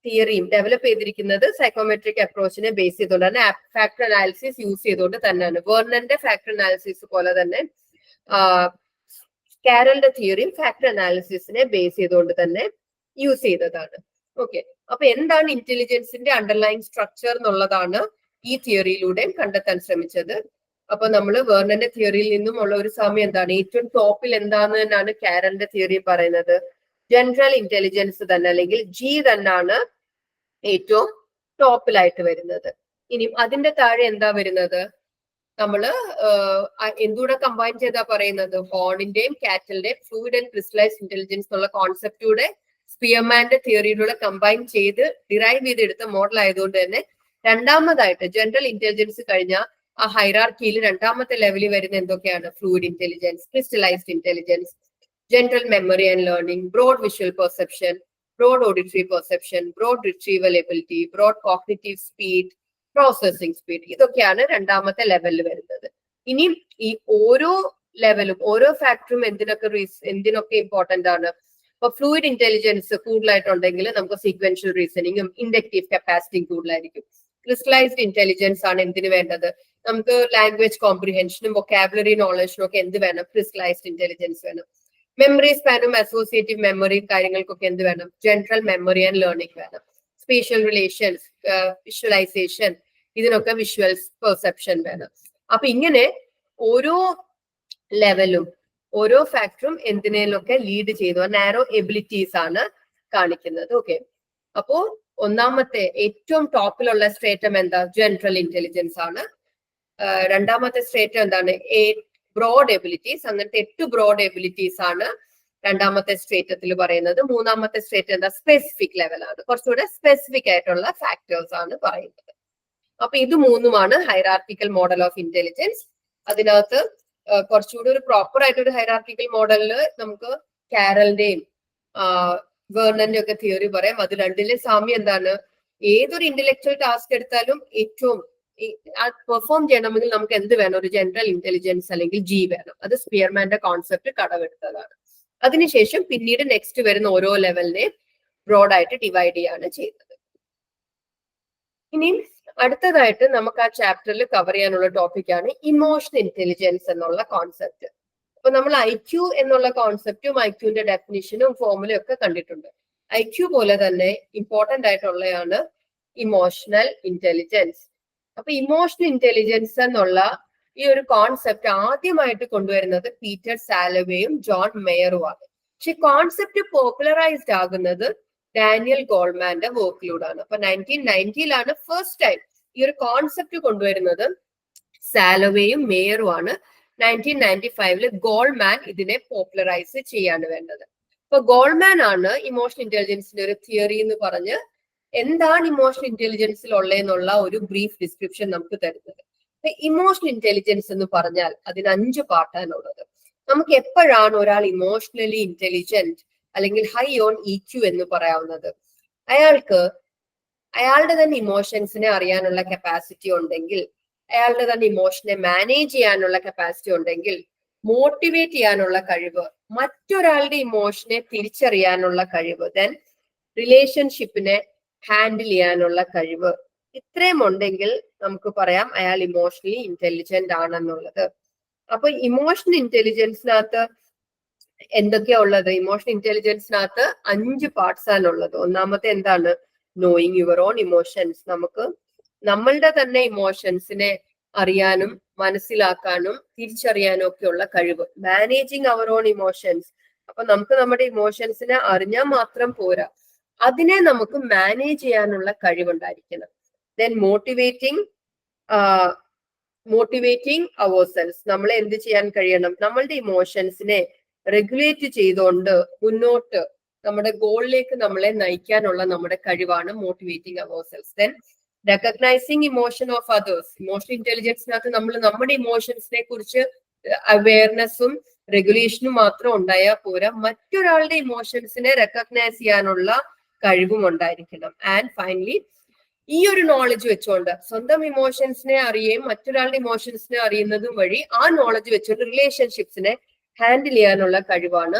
തിയറിയും ഡെവലപ്പ് ചെയ്തിരിക്കുന്നത് സൈക്കോമെട്രിക് അപ്രോച്ചിനെ ബേസ് ചെയ്തുകൊണ്ടാണ്, ഫാക്ടർ അനാലിസിസ് യൂസ് ചെയ്തുകൊണ്ട് തന്നെയാണ്. വെർണന്റെ ഫാക്ടർ അനാലിസിസ് പോലെ തന്നെ കാരലിന്റെ തിയറിയും ഫാക്ടർ അനാലിസിസിനെ ബേസ് ചെയ്തുകൊണ്ട് തന്നെ യൂസ് ചെയ്തതാണ്. ഓക്കെ, അപ്പൊ എന്താണ് ഇന്റലിജൻസിന്റെ അണ്ടർലൈൻ സ്ട്രക്ചർ എന്നുള്ളതാണ് ഈ തിയറിയിലൂടെ കണ്ടെത്താൻ ശ്രമിച്ചത്. അപ്പൊ നമ്മൾ വേർണന്റെ തിയറിയിൽ നിന്നും ഉള്ള ഒരു സാമ്യം എന്താണ്, ഏറ്റവും ടോപ്പിൽ എന്താന്ന് തന്നെയാണ് കാരന്റെ തിയറി പറയുന്നത്. ജനറൽ ഇന്റലിജൻസ് തന്നെ അല്ലെങ്കിൽ ജി തന്നെയാണ് ഏറ്റവും ടോപ്പിലായിട്ട് വരുന്നത്. ഇനി അതിന്റെ താഴെ എന്താ വരുന്നത്, നമ്മള് എന്തുകൂടെ കമ്പൈൻ ചെയ്താ പറയുന്നത്, ഹോണിന്റെയും കാറ്റലിന്റെയും ഫ്ലൂയിഡ് ആൻഡ് ക്രിസ്റ്റലൈസ്ഡ് ഇന്റലിജൻസ് എന്നുള്ള കോൺസെപ്റ്റൂടെ സ്പിയർമാന്റെ തിയറിയിലൂടെ കമ്പൈൻ ചെയ്ത് ഡിറൈവ് ചെയ്തെടുത്ത മോഡൽ ആയതുകൊണ്ട് തന്നെ രണ്ടാമതായിട്ട് ജനറൽ ഇന്റലിജൻസ് കഴിഞ്ഞ ആ ഹൈറാർക്കിയിൽ രണ്ടാമത്തെ ലെവലിൽ വരുന്ന എന്തൊക്കെയാണ്, fluid intelligence, crystallised intelligence, general memory and learning, broad visual perception, broad auditory perception, broad retrieval ability, broad cognitive speed, processing speed. ഇതൊക്കെയാണ് രണ്ടാമത്തെ ലെവലിൽ വരുന്നത്. ഇനി ഈ ഓരോ ലെവലും ഓരോ ഫാക്ടറും എന്തിനൊക്കെ ഇമ്പോർട്ടന്റ് ആണ്. ഇപ്പൊ ഫ്ലൂയിഡ് ഇന്റലിജൻസ് കൂടുതലായിട്ടുണ്ടെങ്കിൽ നമുക്ക് സീക്വൻഷ്യൽ റീസണിങ്ങും ഇൻഡക്റ്റീവ് കപ്പാസിറ്റിയും കൂടുതലായിരിക്കും. ക്രിസ്റ്റലൈസ്ഡ് ഇന്റലിജൻസ് ആണ് എന്തിനു വേണ്ടത്, നമുക്ക് ലാംഗ്വേജ് കോംപ്രിഹെൻഷനും വൊക്കാബുലറി നോളജിനും ഒക്കെ എന്ത് വേണം, ക്രിസ്റ്റലൈസ്ഡ് ഇന്റലിജൻസ് വേണം. മെമ്മറി സ്പാനും അസോസിയേറ്റീവ് മെമ്മറി കാര്യങ്ങൾക്കൊക്കെ എന്ത് വേണം, ജനറൽ മെമ്മറി ആൻഡ് ലേണിംഗ് വേണം. സ്പേഷ്യൽ റിലേഷൻസ്, വിഷ്വലൈസേഷൻ, ഇതിനൊക്കെ വിഷ്വൽ പെർസെപ്ഷൻ വേണം. അപ്പൊ ഇങ്ങനെ ഓരോ ലെവലും ഓരോ ഫാക്ടറും എന്തിനേലൊക്കെ ലീഡ് ചെയ്തു നാരോ എബിലിറ്റീസ് ആണ് കാണിക്കുന്നത്. ഓക്കെ, അപ്പോ ഒന്നാമത്തെ ഏറ്റവും ടോപ്പിലുള്ള സ്ട്രേറ്റം എന്താ, ജനറൽ ഇന്റലിജൻസ് ആണ്. രണ്ടാമത്തെ സ്ട്രേറ്റം എന്താണ്, ബ്രോഡ് എബിലിറ്റീസ്. അങ്ങനത്തെ 8 ബ്രോഡ് എബിലിറ്റീസ് ആണ് രണ്ടാമത്തെ സ്ട്രേറ്റത്തിൽ പറയുന്നത്. മൂന്നാമത്തെ സ്ട്രേറ്റ് എന്താ, സ്പെസിഫിക് ലെവലാണ്, കുറച്ചുകൂടെ സ്പെസിഫിക് ആയിട്ടുള്ള ഫാക്ടേഴ്സ് ആണ് പറയുന്നത്. അപ്പൊ ഇത് മൂന്നുമാണ് ഹൈറാർക്കിക്കൽ മോഡൽ ഓഫ് ഇന്റലിജൻസ്. അതിനകത്ത് കുറച്ചുകൂടി ഒരു പ്രോപ്പർ ആയിട്ടൊരു ഹൈറാർക്കിക്കൽ മോഡലില് നമുക്ക് കാരലിന്റെയും വേർണന്റെ ഒക്കെ തിയറി പറയാം. അത് രണ്ടിലെ സാമ്യം എന്താണ്, ഏതൊരു ഇന്റലക്ച്വൽ ടാസ്ക് എടുത്താലും ഏറ്റവും പെർഫോം ചെയ്യണമെങ്കിൽ നമുക്ക് എന്ത് വേണം, ഒരു ജനറൽ ഇന്റലിജൻസ് അല്ലെങ്കിൽ ജി വേണം. അത് സ്പിയർമാന്റെ കോൺസെപ്റ്റ് കടമെടുത്തതാണ്. അതിനുശേഷം പിന്നീട് നെക്സ്റ്റ് വരുന്ന ഓരോ ലെവലിനെ ബ്രോഡായിട്ട് ഡിവൈഡ് ചെയ്യാണ് ചെയ്യുന്നത്. ഇനി അടുത്തതായിട്ട് നമുക്ക് ആ ചാപ്റ്ററിൽ കവർ ചെയ്യാനുള്ള ടോപ്പിക്കാണ് ഇമോഷണൽ ഇന്റലിജൻസ് എന്നുള്ള കോൺസെപ്റ്റ്. അപ്പൊ നമ്മൾ IQ എന്നുള്ള കോൺസെപ്റ്റും IQന്റെ ഡെഫിനിഷനും ഫോർമുലയും ഒക്കെ കണ്ടിട്ടുണ്ട്. IQ പോലെ തന്നെ ഇമ്പോർട്ടന്റ് ആയിട്ടുള്ളതാണ് ഇമോഷണൽ ഇന്റലിജൻസ്. അപ്പൊ ഇമോഷണൽ ഇന്റലിജൻസ് എന്നുള്ള ഈ ഒരു കോൺസെപ്റ്റ് ആദ്യമായിട്ട് കൊണ്ടുവരുന്നത് പീറ്റർ സാലവേയും ജോൺ മെയറുമാണ്. പക്ഷെ കോൺസെപ്റ്റ് പോപ്പുലറൈസ്ഡ് ആകുന്നത് ഡാനിയൽ ഗോൾമാന്റെ വർക്കിലൂടെയാണ്. അപ്പൊ 1990 ഫസ്റ്റ് ടൈം ഈ ഒരു കോൺസെപ്റ്റ് കൊണ്ടുവരുന്നത് സാലവേയും മേയറുമാണ്. 1995 ഗോൾമാൻ ഇതിനെ പോപ്പുലറൈസ് ചെയ്യാണ് വേണ്ടത്. അപ്പൊ ഗോൾമാൻ ആണ് ഇമോഷണൽ ഇന്റലിജൻസിന്റെ ഒരു തിയറി എന്ന് പറഞ്ഞ് എന്താണ് ഇമോഷണൽ ഇന്റലിജൻസിൽ ഉള്ളതെന്നുള്ള ഒരു ബ്രീഫ് ഡിസ്ക്രിപ്ഷൻ നമുക്ക് തരുന്നത്. ഇമോഷണൽ ഇന്റലിജൻസ് എന്ന് പറഞ്ഞാൽ അതിന് 5 പാർട്ടാണുള്ളത്. നമുക്ക് എപ്പോഴാണ് ഒരാൾ ഇമോഷണലി ഇന്റലിജന്റ് അല്ലെങ്കിൽ ഹൈ ഓൺ EQ എന്ന് പറയാവുന്നത്, അയാളുടെ തന്നെ ഇമോഷൻസിനെ അറിയാനുള്ള കപ്പാസിറ്റി ഉണ്ടെങ്കിൽ, അയാളുടെ തന്നെ ഇമോഷനെ മാനേജ് ചെയ്യാനുള്ള കപ്പാസിറ്റി ഉണ്ടെങ്കിൽ, മോട്ടിവേറ്റ് ചെയ്യാനുള്ള കഴിവ്, മറ്റൊരാളുടെ ഇമോഷനെ തിരിച്ചറിയാനുള്ള കഴിവ്, ദെൻ റിലേഷൻഷിപ്പിനെ ഹാൻഡിൽ ചെയ്യാനുള്ള കഴിവ്, ഇത്രയും ഉണ്ടെങ്കിൽ നമുക്ക് പറയാം അയാൾ ഇമോഷണലി ഇന്റലിജന്റ് ആണെന്നുള്ളത്. അപ്പൊ ഇമോഷണൽ ഇന്റലിജൻസിനകത്ത് എന്തൊക്കെയാ ഉള്ളത്, ഇമോഷണൽ ഇന്റലിജൻസിനകത്ത് 5 പാർട്സ് ആണുള്ളത്. ഒന്നാമത്തെ എന്താണ്, നോയിങ് യുവർ ഓൺ ഇമോഷൻസ്. നമുക്ക് നമ്മളുടെ തന്നെ ഇമോഷൻസിനെ അറിയാനും മനസ്സിലാക്കാനും തിരിച്ചറിയാനും ഒക്കെയുള്ള കഴിവ്. Managing our own emotions. അപ്പൊ നമുക്ക് നമ്മുടെ ഇമോഷൻസിനെ അറിഞ്ഞാൽ മാത്രം പോരാ, അതിനെ നമുക്ക് മാനേജ് ചെയ്യാനുള്ള കഴിവുണ്ടായിരിക്കണം. Then motivating അവേഴ്സെൽസ്. നമ്മളെ എന്ത് ചെയ്യാൻ കഴിയണം, നമ്മളുടെ ഇമോഷൻസിനെ റെഗുലേറ്റ് ചെയ്തുകൊണ്ട് മുന്നോട്ട് നമ്മുടെ ഗോളിലേക്ക് നമ്മളെ നയിക്കാനുള്ള നമ്മുടെ കഴിവാണ് motivating ourselves. Then recognising emotion of others. Emotional ഇന്റലിജൻസിനകത്ത് നമ്മൾ നമ്മുടെ ഇമോഷൻസിനെ കുറിച്ച് അവയർനെസ്സും റെഗുലേഷനും മാത്രം ഉണ്ടായാൽ പോരാ, മറ്റൊരാളുടെ ഇമോഷൻസിനെ റെക്കഗ്നൈസ് ചെയ്യാനുള്ള കഴിവും ഉണ്ടായിരിക്കണം. ആൻഡ് ഫൈനലി ഈ ഒരു നോളജ് വെച്ചുകൊണ്ട് സ്വന്തം ഇമോഷൻസിനെ അറിയുകയും മറ്റൊരാളുടെ ഇമോഷൻസിനെ അറിയുന്നതും വഴി ആ നോളജ് വെച്ചുകൊണ്ട് റിലേഷൻഷിപ്സിനെ ഹാൻഡിൽ ചെയ്യാനുള്ള കഴിവാണ്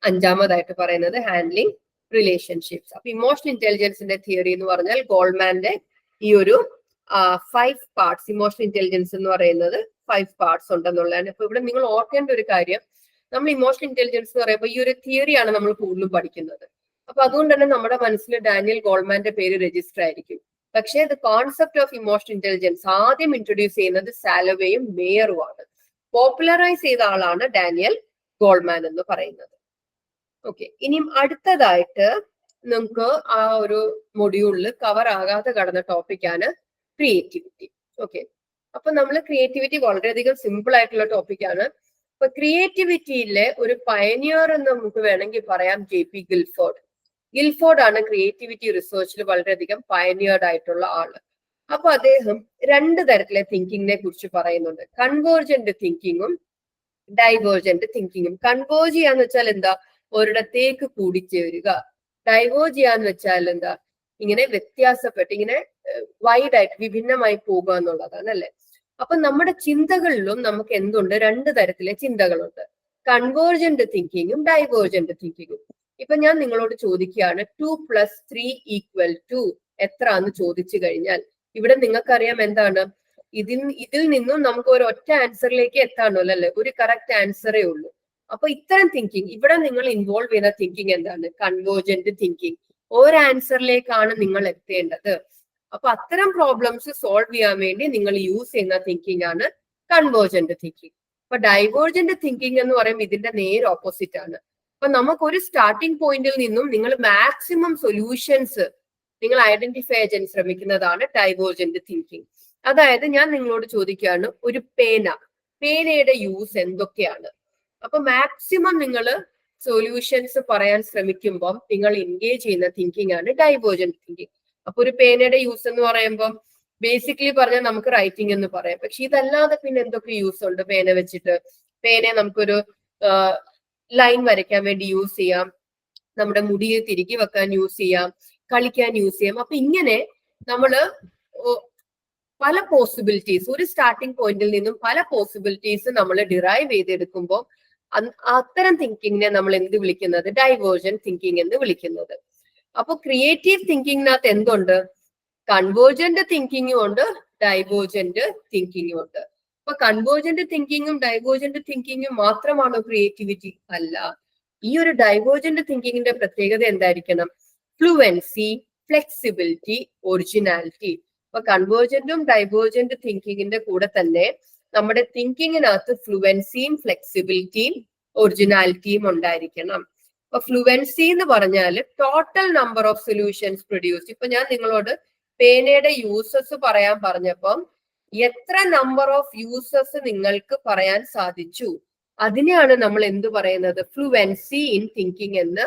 5ാമതായിട്ട് പറയുന്നത്, ഹാൻഡ്ലിംഗ് റിലേഷൻഷിപ്സ്. അപ്പൊ ഇമോഷണൽ ഇന്റലിജൻസിന്റെ തിയറി എന്ന് പറഞ്ഞാൽ ഗോൾമാന്റെ ഈ ഒരു 5 പാർട്സ്, ഇമോഷണൽ ഇന്റലിജൻസ് എന്ന് പറയുന്നത് 5 പാർട്സ് ഉണ്ടെന്നുള്ളതാണ്. അപ്പൊ ഇവിടെ നിങ്ങൾ ഓർക്കേണ്ട ഒരു കാര്യം, നമ്മൾ ഇമോഷണൽ ഇന്റലിജൻസ് എന്ന് പറയുമ്പോൾ ഈ ഒരു തിയറിയാണ് നമ്മൾ കൂടുതലും പഠിക്കുന്നത്. അപ്പൊ അതുകൊണ്ട് തന്നെ നമ്മുടെ മനസ്സിൽ ഡാനിയൽ ഗോൾമാന്റെ പേര് രജിസ്റ്റർ ആയിരിക്കും. പക്ഷേ the concept of emotional intelligence ആദ്യം ഇൻട്രൊഡ്യൂസ് ചെയ്യുന്നത് സാലവേയും മേയറുമാണ്. പോപ്പുലറൈസ് ചെയ്ത ആളാണ് ഡാനിയൽ ഗോൾമാൻ എന്ന് പറയുന്നത്. ഓക്കെ, ഇനിയും അടുത്തതായിട്ട് നമുക്ക് ആ ഒരു മൊഡ്യൂളിൽ കവർ ആകാതെ കടന്ന ടോപ്പിക്കാണ് ക്രിയേറ്റിവിറ്റി. ഓക്കെ, അപ്പൊ നമ്മൾ ക്രിയേറ്റിവിറ്റി വളരെയധികം സിമ്പിൾ ആയിട്ടുള്ള ടോപ്പിക്കാണ്. അപ്പൊ ക്രിയേറ്റിവിറ്റിയിലെ ഒരു പയനിയർ എന്ന് നമുക്ക് വേണമെങ്കിൽ പറയാം JP ഗിൽഫോർഡ്. ഗിൽഫോർഡ് ആണ് ക്രിയേറ്റിവിറ്റി റിസർച്ചിൽ വളരെയധികം പയനിയർഡ് ആയിട്ടുള്ള ആള്. അപ്പൊ അദ്ദേഹം രണ്ട് തരത്തിലെ തിങ്കിങ്ങിനെ കുറിച്ച് പറയുന്നുണ്ട്, കൺവേർജന്റ് തിങ്കിങ്ങും ഡൈവേർജന്റ് തിങ്കിങ്ങും. കൺവേർജ് ചെയ്യാന്ന് വെച്ചാൽ എന്താ, ഒരിടത്തേക്ക് കൂടിച്ചേരുക. ഡൈവേർജ് ചെയ്യാന്ന് വെച്ചാൽ എന്താ, ഇങ്ങനെ വ്യത്യാസപ്പെട്ട് ഇങ്ങനെ വൈഡ് ആയിട്ട് വിഭിന്നമായി പോകുക എന്നുള്ളതാണ് അല്ലെ. അപ്പൊ നമ്മുടെ ചിന്തകളിലും നമുക്ക് എന്തുണ്ട്, രണ്ട് തരത്തിലെ ചിന്തകളുണ്ട്, കൺവേർജന്റ് തിങ്കിങ്ങും ഡൈവേർജന്റ് തിങ്കിങ്ങും. ഇപ്പൊ ഞാൻ നിങ്ങളോട് ചോദിക്കുകയാണ് 2 + 3 = എത്ര എന്ന് ചോദിച്ചു കഴിഞ്ഞാൽ ഇവിടെ നിങ്ങൾക്കറിയാം എന്താണ്, ഇതിൽ നിന്നും നമുക്ക് ഒരു ഒറ്റ ആൻസറിലേക്ക് എത്താണല്ലോ അല്ലെ, ഒരു കറക്റ്റ് ആൻസറേ ഉള്ളൂ. അപ്പൊ ഇത്തരം തിങ്കിങ് ഇവിടെ നിങ്ങൾ ഇൻവോൾവ് ചെയ്യുന്ന തിങ്കിങ് എന്താണ്, കൺവേർജന്റ് തിങ്കിങ്. ഒരു ആൻസറിലേക്കാണ് നിങ്ങൾ എത്തേണ്ടത്. അപ്പൊ അത്തരം പ്രോബ്ലംസ് സോൾവ് ചെയ്യാൻ വേണ്ടി നിങ്ങൾ യൂസ് ചെയ്യുന്ന തിങ്കിങ് ആണ് കൺവേർജന്റ് തിങ്കിങ്. അപ്പൊ ഡൈവേർജന്റ് തിങ്കിങ് എന്ന് പറയുമ്പോൾ ഇതിന്റെ നേരെ ഓപ്പോസിറ്റ് ആണ്. അപ്പൊ നമുക്കൊരു സ്റ്റാർട്ടിംഗ് പോയിന്റിൽ നിന്നും നിങ്ങൾ മാക്സിമം സൊല്യൂഷൻസ് നിങ്ങൾ ഐഡന്റിഫൈ ചെയ്യാൻ ശ്രമിക്കുന്നതാണ് ഡൈവേർജന്റ് തിങ്കിങ്. അതായത് ഞാൻ നിങ്ങളോട് ചോദിക്കുകയാണ്, ഒരു പേനയുടെ യൂസ് എന്തൊക്കെയാണ്? അപ്പൊ മാക്സിമം നിങ്ങൾ സൊല്യൂഷൻസ് പറയാൻ ശ്രമിക്കുമ്പോൾ നിങ്ങൾ എൻഗേജ് ചെയ്യുന്ന തിങ്കിങ് ആണ് ഡൈവേർജന്റ് തിങ്കിങ്. അപ്പൊ ഒരു പേനയുടെ യൂസ് എന്ന് പറയുമ്പോൾ ബേസിക്കലി പറഞ്ഞാൽ നമുക്ക് റൈറ്റിംഗ് എന്ന് പറയാം. പക്ഷെ ഇതല്ലാതെ പിന്നെ എന്തൊക്കെ യൂസ് ഉണ്ട് പേന വെച്ചിട്ട്? പേനയെ നമുക്കൊരു ലൈൻ വരയ്ക്കാൻ വേണ്ടി യൂസ് ചെയ്യാം, നമ്മുടെ മുടിയെ തിരികെ വെക്കാൻ യൂസ് ചെയ്യാം, കളിക്കാൻ യൂസ് ചെയ്യാം. അപ്പൊ ഇങ്ങനെ നമ്മള് പല പോസിബിലിറ്റീസ്, ഒരു സ്റ്റാർട്ടിംഗ് പോയിന്റിൽ നിന്നും പല പോസിബിലിറ്റീസ് നമ്മൾ ഡിറൈവ് ചെയ്തെടുക്കുമ്പോൾ അത്തരം തിങ്കിങ്ങിനെ നമ്മൾ എന്ത് വിളിക്കുന്നത്, ഡൈവേർജന്റ് തിങ്കിങ് എന്ന് വിളിക്കുന്നത്. അപ്പൊ ക്രിയേറ്റീവ് തിങ്കിങ്ങിനകത്ത് എന്തുണ്ട്, കൺവേർജന്റ് തിങ്കിങ്ങും ഉണ്ട്, ഡൈവേർജന്റ് തിങ്കിങ്ങും ഉണ്ട്. അപ്പൊ കൺവേർജന്റ് തിങ്കിങ്ങും ഡൈവേർജന്റ് തിങ്കിങ്ങും മാത്രമാണോ ക്രിയേറ്റിവിറ്റി? അല്ല. ഈ ഒരു ഡൈവേർജന്റ് തിങ്കിങ്ങിന്റെ പ്രത്യേകത എന്തായിരിക്കണം? Fluency, flexibility, originality. അപ്പൊ കൺവേർജന്റും ഡൈവേർജന്റ് തിങ്കിങ്ങിന്റെ കൂടെ തന്നെ നമ്മുടെ തിങ്കിങ്ങിനകത്ത് ഫ്ലുവൻസിയും ഫ്ലെക്സിബിലിറ്റിയും ഒറിജിനാലിറ്റിയും ഉണ്ടായിരിക്കണം. അപ്പൊ ഫ്ലുവൻസി എന്ന് പറഞ്ഞാൽ total number of solutions produce. ഇപ്പൊ ഞാൻ നിങ്ങളോട് പേനയുടെ യൂസസ് പറയാൻ പറഞ്ഞപ്പം എത്ര നമ്പർ ഓഫ് യൂസസ് നിങ്ങൾക്ക് പറയാൻ സാധിച്ചു, അതിനെയാണ് നമ്മൾ എന്ത് പറയുന്നത്, ഫ്ലുവൻസി ഇൻ തിങ്കിങ് എന്ന്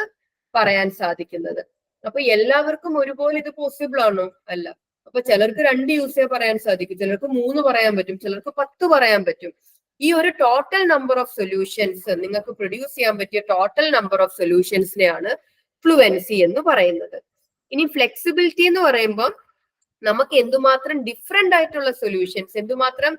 പറയാൻ സാധിക്കുന്നത്. അപ്പൊ എല്ലാവർക്കും ഒരുപോലെ ഇത് പോസിബിൾ ആണോ? അല്ല. അപ്പൊ ചിലർക്ക് 2 യൂസേ പറയാൻ സാധിക്കും, ചിലർക്ക് 3 പറയാൻ പറ്റും, ചിലർക്ക് 10 പറയാൻ പറ്റും. ഈ ഒരു ടോട്ടൽ നമ്പർ ഓഫ് സൊല്യൂഷൻസ് നിങ്ങൾക്ക് പ്രൊഡ്യൂസ് ചെയ്യാൻ പറ്റിയ ടോട്ടൽ നമ്പർ ഓഫ് സൊല്യൂഷൻസിനെയാണ് ഫ്ലുവൻസി എന്ന് പറയുന്നത്. ഇനി ഫ്ലെക്സിബിലിറ്റി എന്ന് പറയുമ്പോൾ നമുക്ക് എന്തുമാത്രം ഡിഫറെന്റ് ആയിട്ടുള്ള സൊല്യൂഷൻസ്, എന്തുമാത്രം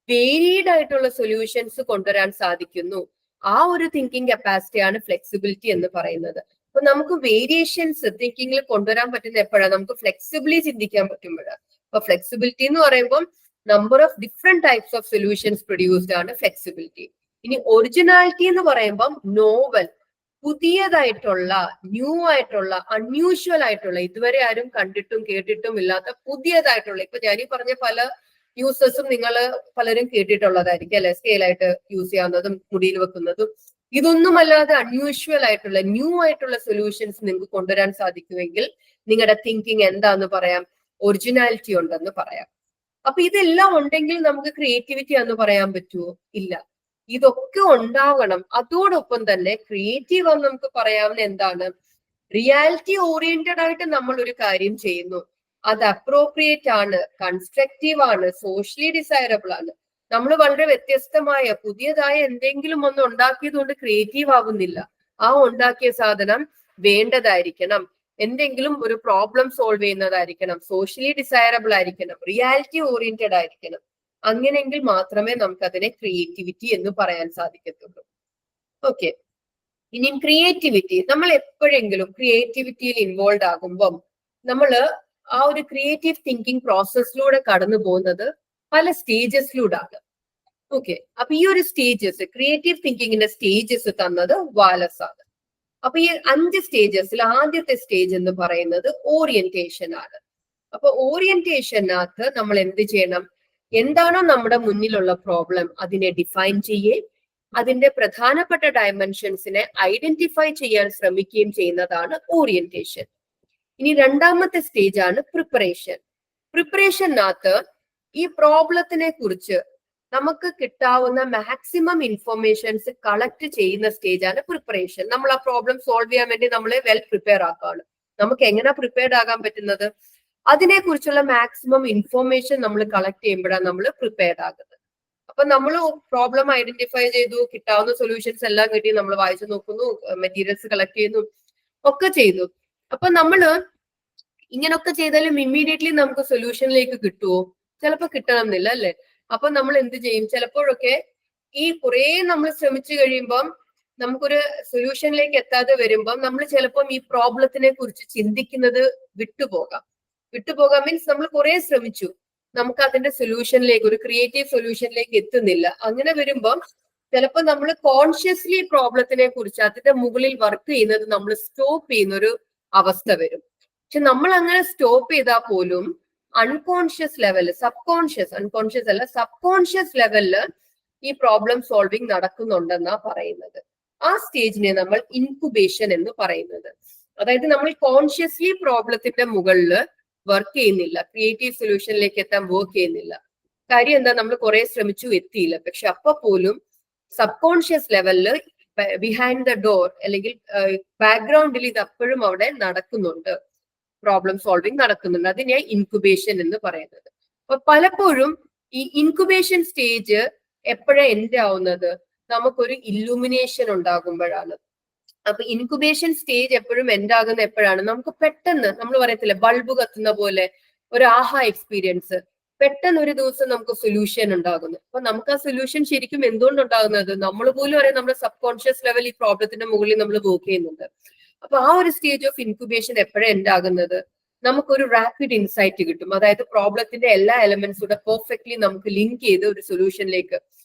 വേരീഡ് ആയിട്ടുള്ള സൊല്യൂഷൻസ് കൊണ്ടുവരാൻ സാധിക്കുന്നു, ആ ഒരു തിങ്കിങ് കപ്പാസിറ്റിയാണ് ഫ്ലെക്സിബിലിറ്റി എന്ന് പറയുന്നത്. അപ്പൊ നമുക്ക് വേരിയേഷൻസ് തിങ്കിങ്ങിൽ കൊണ്ടുവരാൻ പറ്റുന്ന എപ്പോഴാണ്, നമുക്ക് ഫ്ലെക്സിബിളി ചിന്തിക്കാൻ പറ്റുമ്പോഴാണ്. അപ്പൊ ഫ്ലെക്സിബിലിറ്റി എന്ന് പറയുമ്പോൾ number of different types of solutions produced ആണ് ഫ്ലെക്സിബിലിറ്റി. ഇനി ഒറിജിനാലിറ്റി എന്ന് പറയുമ്പോൾ നോവൽ, പുതിയതായിട്ടുള്ള, ന്യൂ ആയിട്ടുള്ള, അൺയൂഷ്വൽ ആയിട്ടുള്ള, ഇതുവരെ ആരും കണ്ടിട്ടും കേട്ടിട്ടും ഇല്ലാത്ത പുതിയതായിട്ടുള്ള, ഇപ്പൊ ഞാനീ പറഞ്ഞ പല യൂസസും നിങ്ങൾ പലരും കേട്ടിട്ടുള്ളതായിരിക്കും അല്ലെ, സ്കെയിലായിട്ട് യൂസ് ചെയ്യാവുന്നതും മുടിയിൽ വെക്കുന്നതും. ഇതൊന്നും അല്ലാതെ അൺയൂഷ്വൽ ആയിട്ടുള്ള, ന്യൂ ആയിട്ടുള്ള സൊല്യൂഷൻസ് നിങ്ങൾക്ക് കൊണ്ടുവരാൻ സാധിക്കുമെങ്കിൽ നിങ്ങളുടെ തിങ്കിങ് എന്താന്ന് പറയാം, ഒറിജിനാലിറ്റി ഉണ്ടെന്ന് പറയാം. അപ്പൊ ഇതെല്ലാം ഉണ്ടെങ്കിൽ നമുക്ക് ക്രിയേറ്റിവിറ്റി എന്ന് പറയാൻ പറ്റുമോ? ഇല്ല. ഇതൊക്കെ ഉണ്ടാവണം. അതോടൊപ്പം തന്നെ ക്രിയേറ്റീവ് എന്ന് നമുക്ക് പറയാവുന്ന എന്താണ്, റിയാലിറ്റി ഓറിയന്റഡ് ആയിട്ട് നമ്മൾ ഒരു കാര്യം ചെയ്യുന്നു, അത് അപ്രോപ്രിയേറ്റ് ആണ്, കൺസ്ട്രക്റ്റീവ് ആണ്, സോഷ്യലി ഡിസൈറബിൾ ആണ്. നമ്മൾ വളരെ വ്യത്യസ്തമായ പുതിയതായ എന്തെങ്കിലും ഒന്ന് ഉണ്ടാക്കിയത് കൊണ്ട് ക്രിയേറ്റീവ് ആവുന്നില്ല. ആ ഉണ്ടാക്കിയ സാധനം വേണ്ടതായിരിക്കണം, എന്തെങ്കിലും ഒരു പ്രോബ്ലം സോൾവ് ചെയ്യുന്നതായിരിക്കണം, സോഷ്യലി ഡിസൈറബിൾ ആയിരിക്കണം, റിയാലിറ്റി ഓറിയന്റഡ് ആയിരിക്കണം. അങ്ങനെയെങ്കിൽ മാത്രമേ നമുക്ക് അതിനെ ക്രിയേറ്റിവിറ്റി എന്ന് പറയാൻ സാധിക്കത്തുള്ളൂ. ഓക്കെ, ഇനിയും ക്രിയേറ്റിവിറ്റി, നമ്മൾ എപ്പോഴെങ്കിലും ക്രിയേറ്റിവിറ്റിയിൽ ഇൻവോൾവ് ആകുമ്പം നമ്മൾ ആ ഒരു ക്രിയേറ്റീവ് തിങ്കിങ് പ്രോസസ്സിലൂടെ കടന്നു പോകുന്നത് പല സ്റ്റേജസിലൂടെ ആണ്. ഓക്കെ, അപ്പൊ ഈ ഒരു സ്റ്റേജസ്, ക്രിയേറ്റീവ് തിങ്കിങ്ങിന്റെ സ്റ്റേജസ് തന്നത് വാലസ് ആണ്. അപ്പൊ ഈ 5 സ്റ്റേജസിൽ ആദ്യത്തെ സ്റ്റേജ് എന്ന് പറയുന്നത് ഓറിയന്റേഷൻ ആണ്. അപ്പൊ ഓറിയന്റേഷനകത്ത് നമ്മൾ എന്ത് ചെയ്യണം? എന്താണോ നമ്മുടെ മുന്നിലുള്ള പ്രോബ്ലം അതിനെ ഡിഫൈൻ ചെയ്യുകയും അതിന്റെ പ്രധാനപ്പെട്ട ഡയമെൻഷൻസിനെ ഐഡന്റിഫൈ ചെയ്യാൻ ശ്രമിക്കുകയും ചെയ്യുന്നതാണ് ഓറിയന്റേഷൻ. ഇനി രണ്ടാമത്തെ സ്റ്റേജ് ആണ് പ്രിപ്പറേഷൻ. പ്രിപ്പറേഷനകത്ത് ഈ പ്രോബ്ലത്തിനെ കുറിച്ച് നമുക്ക് കിട്ടാവുന്ന മാക്സിമം ഇൻഫർമേഷൻസ് കളക്ട് ചെയ്യുന്ന സ്റ്റേജ് ആണ് പ്രിപ്പറേഷൻ. നമ്മൾ ആ പ്രോബ്ലം സോൾവ് ചെയ്യാൻ വേണ്ടി നമ്മളെ വെൽ പ്രിപ്പയർ ആക്കാണ്. നമുക്ക് എങ്ങനെ പ്രിപ്പയർഡ് ആകാൻ പറ്റുന്നത്? അതിനെ കുറിച്ചുള്ള മാക്സിമം ഇൻഫർമേഷൻ നമ്മൾ കളക്ട് ചെയ്യുമ്പോഴാണ് നമ്മൾ പ്രിപ്പയർഡ് ആകുന്നത്. അപ്പൊ നമ്മൾ പ്രോബ്ലം ഐഡന്റിഫൈ ചെയ്തു, കിട്ടാവുന്ന സൊല്യൂഷൻസ് എല്ലാം കിട്ടി, നമ്മൾ വായിച്ചു നോക്കുന്നു, മെറ്റീരിയൽസ് കളക്ട് ചെയ്യുന്നു, ഒക്കെ ചെയ്തു. അപ്പൊ നമ്മള് ഇങ്ങനൊക്കെ ചെയ്താലും ഇമ്മീഡിയറ്റ്ലി നമുക്ക് സൊല്യൂഷനിലേക്ക് കിട്ടുമോ? ചിലപ്പോൾ കിട്ടണം എന്നില്ല, അല്ലെ? അപ്പൊ നമ്മൾ എന്ത് ചെയ്യും? ചിലപ്പോഴൊക്കെ ഈ കുറെ നമ്മൾ ശ്രമിച്ചു കഴിയുമ്പം നമുക്കൊരു സൊല്യൂഷനിലേക്ക് എത്താതെ വരുമ്പം നമ്മൾ ചിലപ്പം ഈ പ്രോബ്ലത്തിനെ കുറിച്ച് ചിന്തിക്കുന്നത് വിട്ടുപോകാം മീൻസ് നമ്മൾ കുറെ ശ്രമിച്ചു, നമുക്ക് അതിന്റെ സൊല്യൂഷനിലേക്ക്, ഒരു ക്രിയേറ്റീവ് സൊല്യൂഷനിലേക്ക് എത്തുന്നില്ല. അങ്ങനെ വരുമ്പം ചിലപ്പോൾ നമ്മൾ കോൺഷ്യസ്ലി പ്രോബ്ലത്തിനെ കുറിച്ച് അതിന്റെ മുകളിൽ വർക്ക് ചെയ്യുന്നത് നമ്മൾ സ്റ്റോപ്പ് ചെയ്യുന്ന ഒരു അവസ്ഥ വരും. പക്ഷെ നമ്മൾ അങ്ങനെ സ്റ്റോപ്പ് ചെയ്താൽ പോലും അൺകോൺഷ്യസ് ലെവല്, അൺകോൺഷ്യസ് അല്ല, സബ് കോൺഷ്യസ് ലെവലില് ഈ പ്രോബ്ലം സോൾവിങ് നടക്കുന്നുണ്ടെന്നാ പറയുന്നത്. ആ സ്റ്റേജിനെ നമ്മൾ ഇൻകുബേഷൻ എന്ന് പറയുന്നത്. അതായത് നമ്മൾ കോൺഷ്യസ്ലി പ്രോബ്ലത്തിന്റെ മുകളിൽ വർക്ക് ചെയ്യുന്നില്ല, ക്രിയേറ്റീവ് സൊല്യൂഷനിലേക്ക് എത്താൻ വർക്ക് ചെയ്യുന്നില്ല. കാര്യം എന്താ? നമ്മൾ കുറെ ശ്രമിച്ചു, എത്തിയില്ല. പക്ഷെ അപ്പൊ പോലും സബ് കോൺഷ്യസ് ലെവലില് ബിഹൈൻഡ് ദ ഡോർ അല്ലെങ്കിൽ ബാക്ക്ഗ്രൗണ്ടിൽ ഇത് അപ്പോഴും അവിടെ നടക്കുന്നുണ്ട്, പ്രോബ്ലം സോൾവിങ് നടക്കുന്നുണ്ട്. അതിനെ ഇൻകുബേഷൻ എന്ന് പറയുന്നത്. അപ്പൊ പലപ്പോഴും ഈ ഇൻകുബേഷൻ സ്റ്റേജ് എപ്പോഴാണ് എൻഡ് ആവുന്നത്? നമുക്കൊരു ഇല്ലുമിനേഷൻ ഉണ്ടാകുമ്പോഴാണ്. അപ്പൊ ഇൻകുബേഷൻ സ്റ്റേജ് എപ്പോഴും എൻഡ് ആകുന്ന എപ്പോഴാണ്? നമുക്ക് പെട്ടെന്ന്, നമ്മൾ പറയത്തില്ല ബൾബ് കത്തുന്ന പോലെ ഒരു ആഹാ എക്സ്പീരിയൻസ്, പെട്ടെന്ന് ഒരു ദിവസം നമുക്ക് സൊല്യൂഷൻ ഉണ്ടാകുന്നു. അപ്പൊ നമുക്ക് ആ സൊല്യൂഷൻ ശരിക്കും എന്തുകൊണ്ടുണ്ടാകുന്നത്? നമ്മൾ പോലും അറിയാം നമ്മുടെ സബ് കോൺഷ്യസ് ലെവൽ ഈ പ്രോബ്ലത്തിന്റെ മുകളിൽ നമ്മൾ വർക്ക് ചെയ്യുന്നുണ്ട്. അപ്പൊ ആ ഒരു സ്റ്റേജ് ഓഫ് ഇൻകുബേഷൻ എപ്പോഴാണ് എൻഡ് ആകുന്നത്? നമുക്കൊരു റാപ്പിഡ് ഇൻസൈറ്റ് കിട്ടും. അതായത് പ്രോബ്ലത്തിന്റെ എല്ലാ എലമെന്റ്സും പെർഫെക്റ്റ്ലി നമുക്ക് ലിങ്ക് ചെയ്ത് ഒരു സൊല്യൂഷനിലേക്ക്,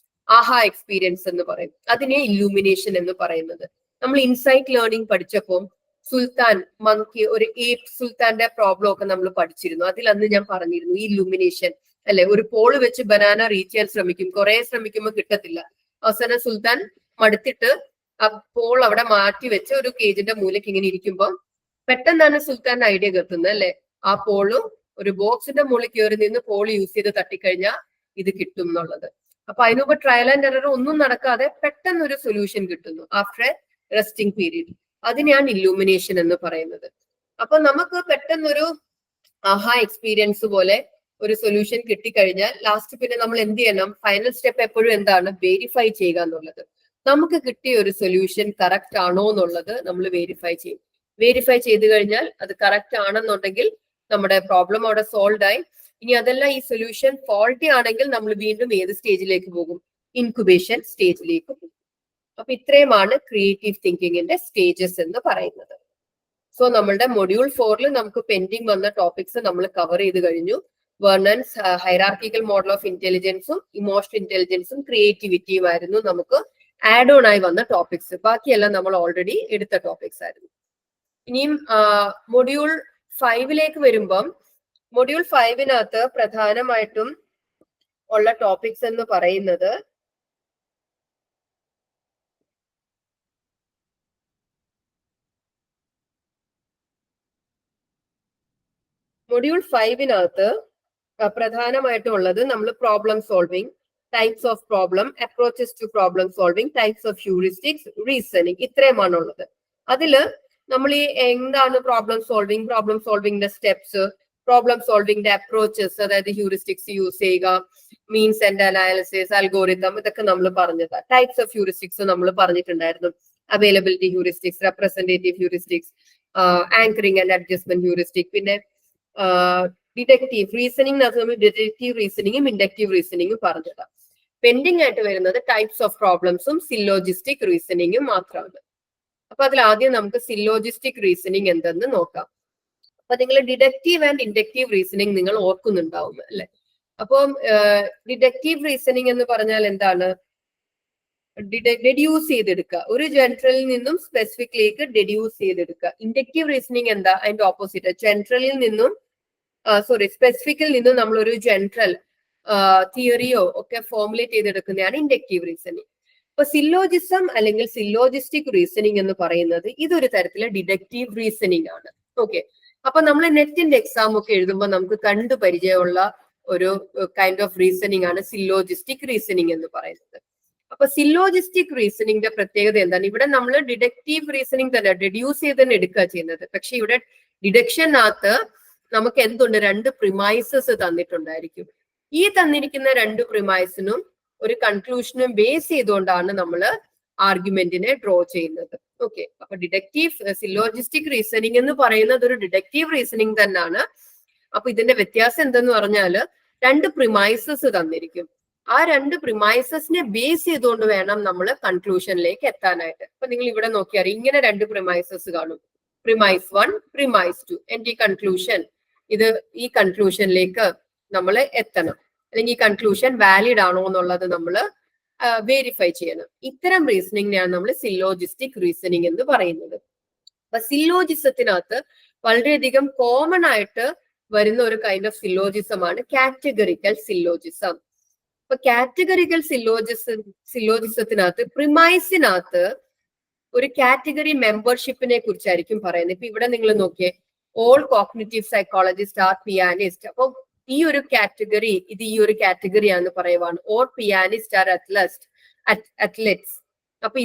ആഹാ എക്സ്പീരിയൻസ് എന്ന് പറയും. അതിനെ ഇല്ലുമിനേഷൻ എന്ന് പറയുന്നത്. നമ്മൾ ഇൻസൈറ്റ് ലേണിംഗ് പഠിച്ചപ്പോൾ സുൽത്താൻ മങ്കി, ഒരു ഏപ്പ് സുൽത്താന്റെ പ്രോബ്ലം ഒക്കെ നമ്മൾ പഠിച്ചിരുന്നു. അതിൽ അന്ന് ഞാൻ പറഞ്ഞിരുന്നു ഈ ഇല്ലുമിനേഷൻ, അല്ലെ? ഒരു പോള് വെച്ച് ബനാന റീച്ച് ചെയ്യാൻ ശ്രമിക്കും, കുറെ ശ്രമിക്കുമ്പോൾ കിട്ടത്തില്ല. അവസാനം സുൽത്താൻ മടുത്തിട്ട് ആ പോൾ അവിടെ മാറ്റി വെച്ച് ഒരു കേജിന്റെ മൂലയ്ക്ക് ഇങ്ങനെ ഇരിക്കുമ്പോൾ പെട്ടെന്നാണ് സുൽത്താന്റെ ഐഡിയ കത്തുന്നത്, അല്ലെ? ആ പോളും ഒരു ബോക്സിന്റെ മുകളിൽ കയറി നിന്ന് പോൾ യൂസ് ചെയ്ത് തട്ടിക്കഴിഞ്ഞാൽ ഇത് കിട്ടും എന്നുള്ളത്. അപ്പൊ അതിനുമ്പ് ട്രയൽ ആൻഡ് എറർ ഒന്നും നടക്കാതെ പെട്ടെന്ന് ഒരു സൊല്യൂഷൻ കിട്ടുന്നു ആഫ്റ്റർ എ റെസ്റ്റിംഗ് പീരീഡ്. അതിനെയാണ് ഇല്ലുമിനേഷൻ എന്ന് പറയുന്നത്. അപ്പൊ നമുക്ക് പെട്ടെന്നൊരു ആഹാ എക്സ്പീരിയൻസ് പോലെ ഒരു സൊല്യൂഷൻ കിട്ടിക്കഴിഞ്ഞാൽ ലാസ്റ്റ് പിന്നെ നമ്മൾ എന്ത് ചെയ്യണം? ഫൈനൽ സ്റ്റെപ്പ് എപ്പോഴും എന്താണ്? വെരിഫൈ ചെയ്യുക എന്നുള്ളത്. നമുക്ക് കിട്ടിയ ഒരു സൊല്യൂഷൻ കറക്റ്റ് ആണോ എന്നുള്ളത് നമ്മൾ വെരിഫൈ ചെയ്യും. വെരിഫൈ ചെയ്ത് കഴിഞ്ഞാൽ അത് കറക്റ്റ് ആണെന്നുണ്ടെങ്കിൽ നമ്മുടെ പ്രോബ്ലം അവിടെ സോൾവ് ആയി. ഇനി അതല്ല ഈ സൊല്യൂഷൻ ഫോൾട്ടി ആണെങ്കിൽ നമ്മൾ വീണ്ടും ഏത് സ്റ്റേജിലേക്ക് പോകും? ഇൻകുബേഷൻ സ്റ്റേജിലേക്ക് പോകും. അപ്പൊ ഇത്രയുമാണ് ക്രിയേറ്റീവ് തിങ്കിങ്ങിന്റെ സ്റ്റേജസ് എന്ന് പറയുന്നത്. സോ നമ്മളുടെ മൊഡ്യൂൾ 4 നമുക്ക് പെൻഡിങ് വന്ന ടോപ്പിക്സ് നമ്മൾ കവർ ചെയ്ത് കഴിഞ്ഞു. വേർണൻസ് ഹൈറാർക്കിക്കൽ മോഡൽ ഓഫ് ഇന്റലിജൻസും ഇമോഷണൽ ഇന്റലിജൻസും ക്രിയേറ്റിവിറ്റിയും ആയിരുന്നു നമുക്ക് ആഡ് ഓൺ ആയി വന്ന ടോപ്പിക്സ്. ബാക്കിയെല്ലാം നമ്മൾ ഓൾറെഡി എടുത്ത ടോപ്പിക്സ് ആയിരുന്നു. ഇനിയും മൊഡ്യൂൾ 5 വരുമ്പം മൊഡ്യൂൾ 5 പ്രധാനമായിട്ടും ഉള്ള ടോപ്പിക്സ് എന്ന് പറയുന്നത് മൊഡ്യൂൾ 5 പ്രധാനമായിട്ടും ഉള്ളത് നമ്മൾ problem solving, types of problem, approaches to problem solving, types of heuristics, reasoning, ഇത്രയുമാണുള്ളത്. അതില് നമ്മൾ ഈ എന്താണ് പ്രോബ്ലം സോൾവിങ്ങിന്റെ സ്റ്റെപ്സ്, പ്രോബ്ലം സോൾവിങ്ങിന്റെ അപ്രോച്ചസ്, അതായത് ഹ്യൂറിസ്റ്റിക്സ് യൂസ് ചെയ്യുക, മീൻസ് ആൻഡ് അനാലിസിസ്, അൽഗോറിതം, ഇതൊക്കെ നമ്മൾ പറഞ്ഞത്. ടൈപ്സ് ഓഫ് ഹ്യൂറിസ്റ്റിക്സ് നമ്മൾ പറഞ്ഞിട്ടുണ്ടായിരുന്നു. Availability heuristics, representative heuristics, anchoring and adjustment heuristic, പിന്നെ ഡിഡക്റ്റീവ് റീസണിംഗ്, ഡിഡക്റ്റീവ് റീസണിങ്ങും ഇൻഡക്റ്റീവ് റീസണിങ്ങും പറഞ്ഞത്. പെൻഡിങ് ആയിട്ട് വരുന്നത് ടൈപ്സ് ഓഫ് പ്രോബ്ലംസും സില്ലോജിസ്റ്റിക് റീസണിങ്ങും മാത്രമാണ്. അപ്പൊ അതിൽ ആദ്യം നമുക്ക് സില്ലോജിസ്റ്റിക് റീസണിങ് എന്തെന്ന് നോക്കാം. അപ്പൊ നിങ്ങൾ ഡിഡക്റ്റീവ് ആൻഡ് ഇൻഡക്റ്റീവ് റീസണിങ് നിങ്ങൾ ഓർക്കുന്നുണ്ടാവും, അല്ലെ? അപ്പം ഡിഡക്റ്റീവ് റീസണിങ് എന്ന് പറഞ്ഞാൽ എന്താണ്? ഡെഡ്യൂസ് ചെയ്തെടുക്കുക. ഒരു ജനറലിൽ നിന്നും സ്പെസിഫിക്കിലേക്ക് ഡെഡ്യൂസ് ചെയ്തെടുക്കുക. ഇൻഡക്റ്റീവ് റീസണിങ് എന്താ? അതിന്റെ ഓപ്പോസിറ്റ്. ജനറലിൽ നിന്നും സ്പെസിഫിക്കിൽ നിന്നും നമ്മൾ ഒരു ജനറൽ തിയറിയോ ഒക്കെ ഫോർമുലേറ്റ് ചെയ്തെടുക്കുന്നതാണ് ഇൻഡക്റ്റീവ് റീസണിങ്. അപ്പൊ സില്ലോജിസം അല്ലെങ്കിൽ സില്ലോജിസ്റ്റിക് റീസണിങ് എന്ന് പറയുന്നത് ഇതൊരു തരത്തിലെ ഡിഡക്റ്റീവ് റീസണിങ് ആണ്. ഓക്കെ, അപ്പൊ നമ്മൾ നെറ്റിന്റെ എക്സാം ഒക്കെ എഴുതുമ്പോൾ നമുക്ക് കണ്ടു പരിചയമുള്ള ഒരു കൈൻഡ് ഓഫ് റീസണിങ് ആണ് സില്ലോജിസ്റ്റിക് റീസണിങ് എന്ന് പറയുന്നത്. അപ്പൊ സില്ലോജിസ്റ്റിക് റീസണിങ്ങിന്റെ പ്രത്യേകത എന്താണ്? ഇവിടെ നമ്മൾ ഡിഡക്റ്റീവ് റീസണിങ് തന്നെ ഡെഡ്യൂസ് ചെയ്ത് തന്നെ എടുക്കുക ചെയ്യുന്നത്. പക്ഷെ ഇവിടെ ഡിഡക്ഷനകത്ത് നമുക്ക് എന്തുണ്ട്? 2 പ്രിമൈസസ് തന്നിട്ടുണ്ടായിരിക്കും. ഈ തന്നിരിക്കുന്ന 2 പ്രിമൈസിനും ഒരു കൺക്ലൂഷനും ബേസ് ചെയ്തുകൊണ്ടാണ് നമ്മൾ ആർഗ്യുമെന്റിനെ ഡ്രോ ചെയ്യുന്നത്. ഓക്കെ, അപ്പൊ ഡിഡക്റ്റീവ് സില്ലോജിസ്റ്റിക് റീസണിങ് എന്ന് പറയുന്നത് ഒരു ഡിഡക്റ്റീവ് റീസണിങ് തന്നെയാണ്. അപ്പൊ ഇതിന്റെ വ്യത്യാസം എന്തെന്ന് പറഞ്ഞാല് 2 പ്രിമൈസസ് തന്നിരിക്കും. ആ 2 പ്രിമൈസസിനെ ബേസ് ചെയ്തുകൊണ്ട് വേണം നമ്മൾ കൺക്ലൂഷനിലേക്ക് എത്താനായിട്ട്. അപ്പൊ നിങ്ങൾ ഇവിടെ നോക്കിയാൽ ഇങ്ങനെ 2 പ്രിമൈസസ് കാണും. Premise 1, premise 2. എന്റെ കൺക്ലൂഷൻ ഈ കൺക്ലൂഷനിലേക്ക് നമ്മൾ എത്തണം, അല്ലെങ്കിൽ ഈ കൺക്ലൂഷൻ വാലിഡ് ആണോ എന്നുള്ളത് നമ്മൾ വെരിഫൈ ചെയ്യണം. ഇത്തരം റീസണിങ്ങിനെയാണ് നമ്മൾ സില്ലോജിസ്റ്റിക് റീസണിങ് എന്ന് പറയുന്നത്. അപ്പൊ സില്ലോജിസത്തിനകത്ത് വളരെയധികം കോമൺ ആയിട്ട് വരുന്ന ഒരു കൈൻഡ് ഓഫ് സില്ലോജിസമാണ് കാറ്റഗറിക്കൽ സില്ലോജിസം. അപ്പൊ കാറ്റഗറിക്കൽ സില്ലോജിസത്തിനകത്ത് പ്രിമൈസിനകത്ത് ഒരു കാറ്റഗറി മെമ്പർഷിപ്പിനെ കുറിച്ചായിരിക്കും പറയുന്നത്. ഇപ്പൊ ഇവിടെ നിങ്ങൾ നോക്കിയേ, all cognitive psychologist are pianist. അപ്പൊ ഈ ഒരു കാറ്റഗറി ഈ ഒരു കാറ്റഗറിയാന്ന് പറയുവാണ്. Or pianist are athletes. അപ്പൊ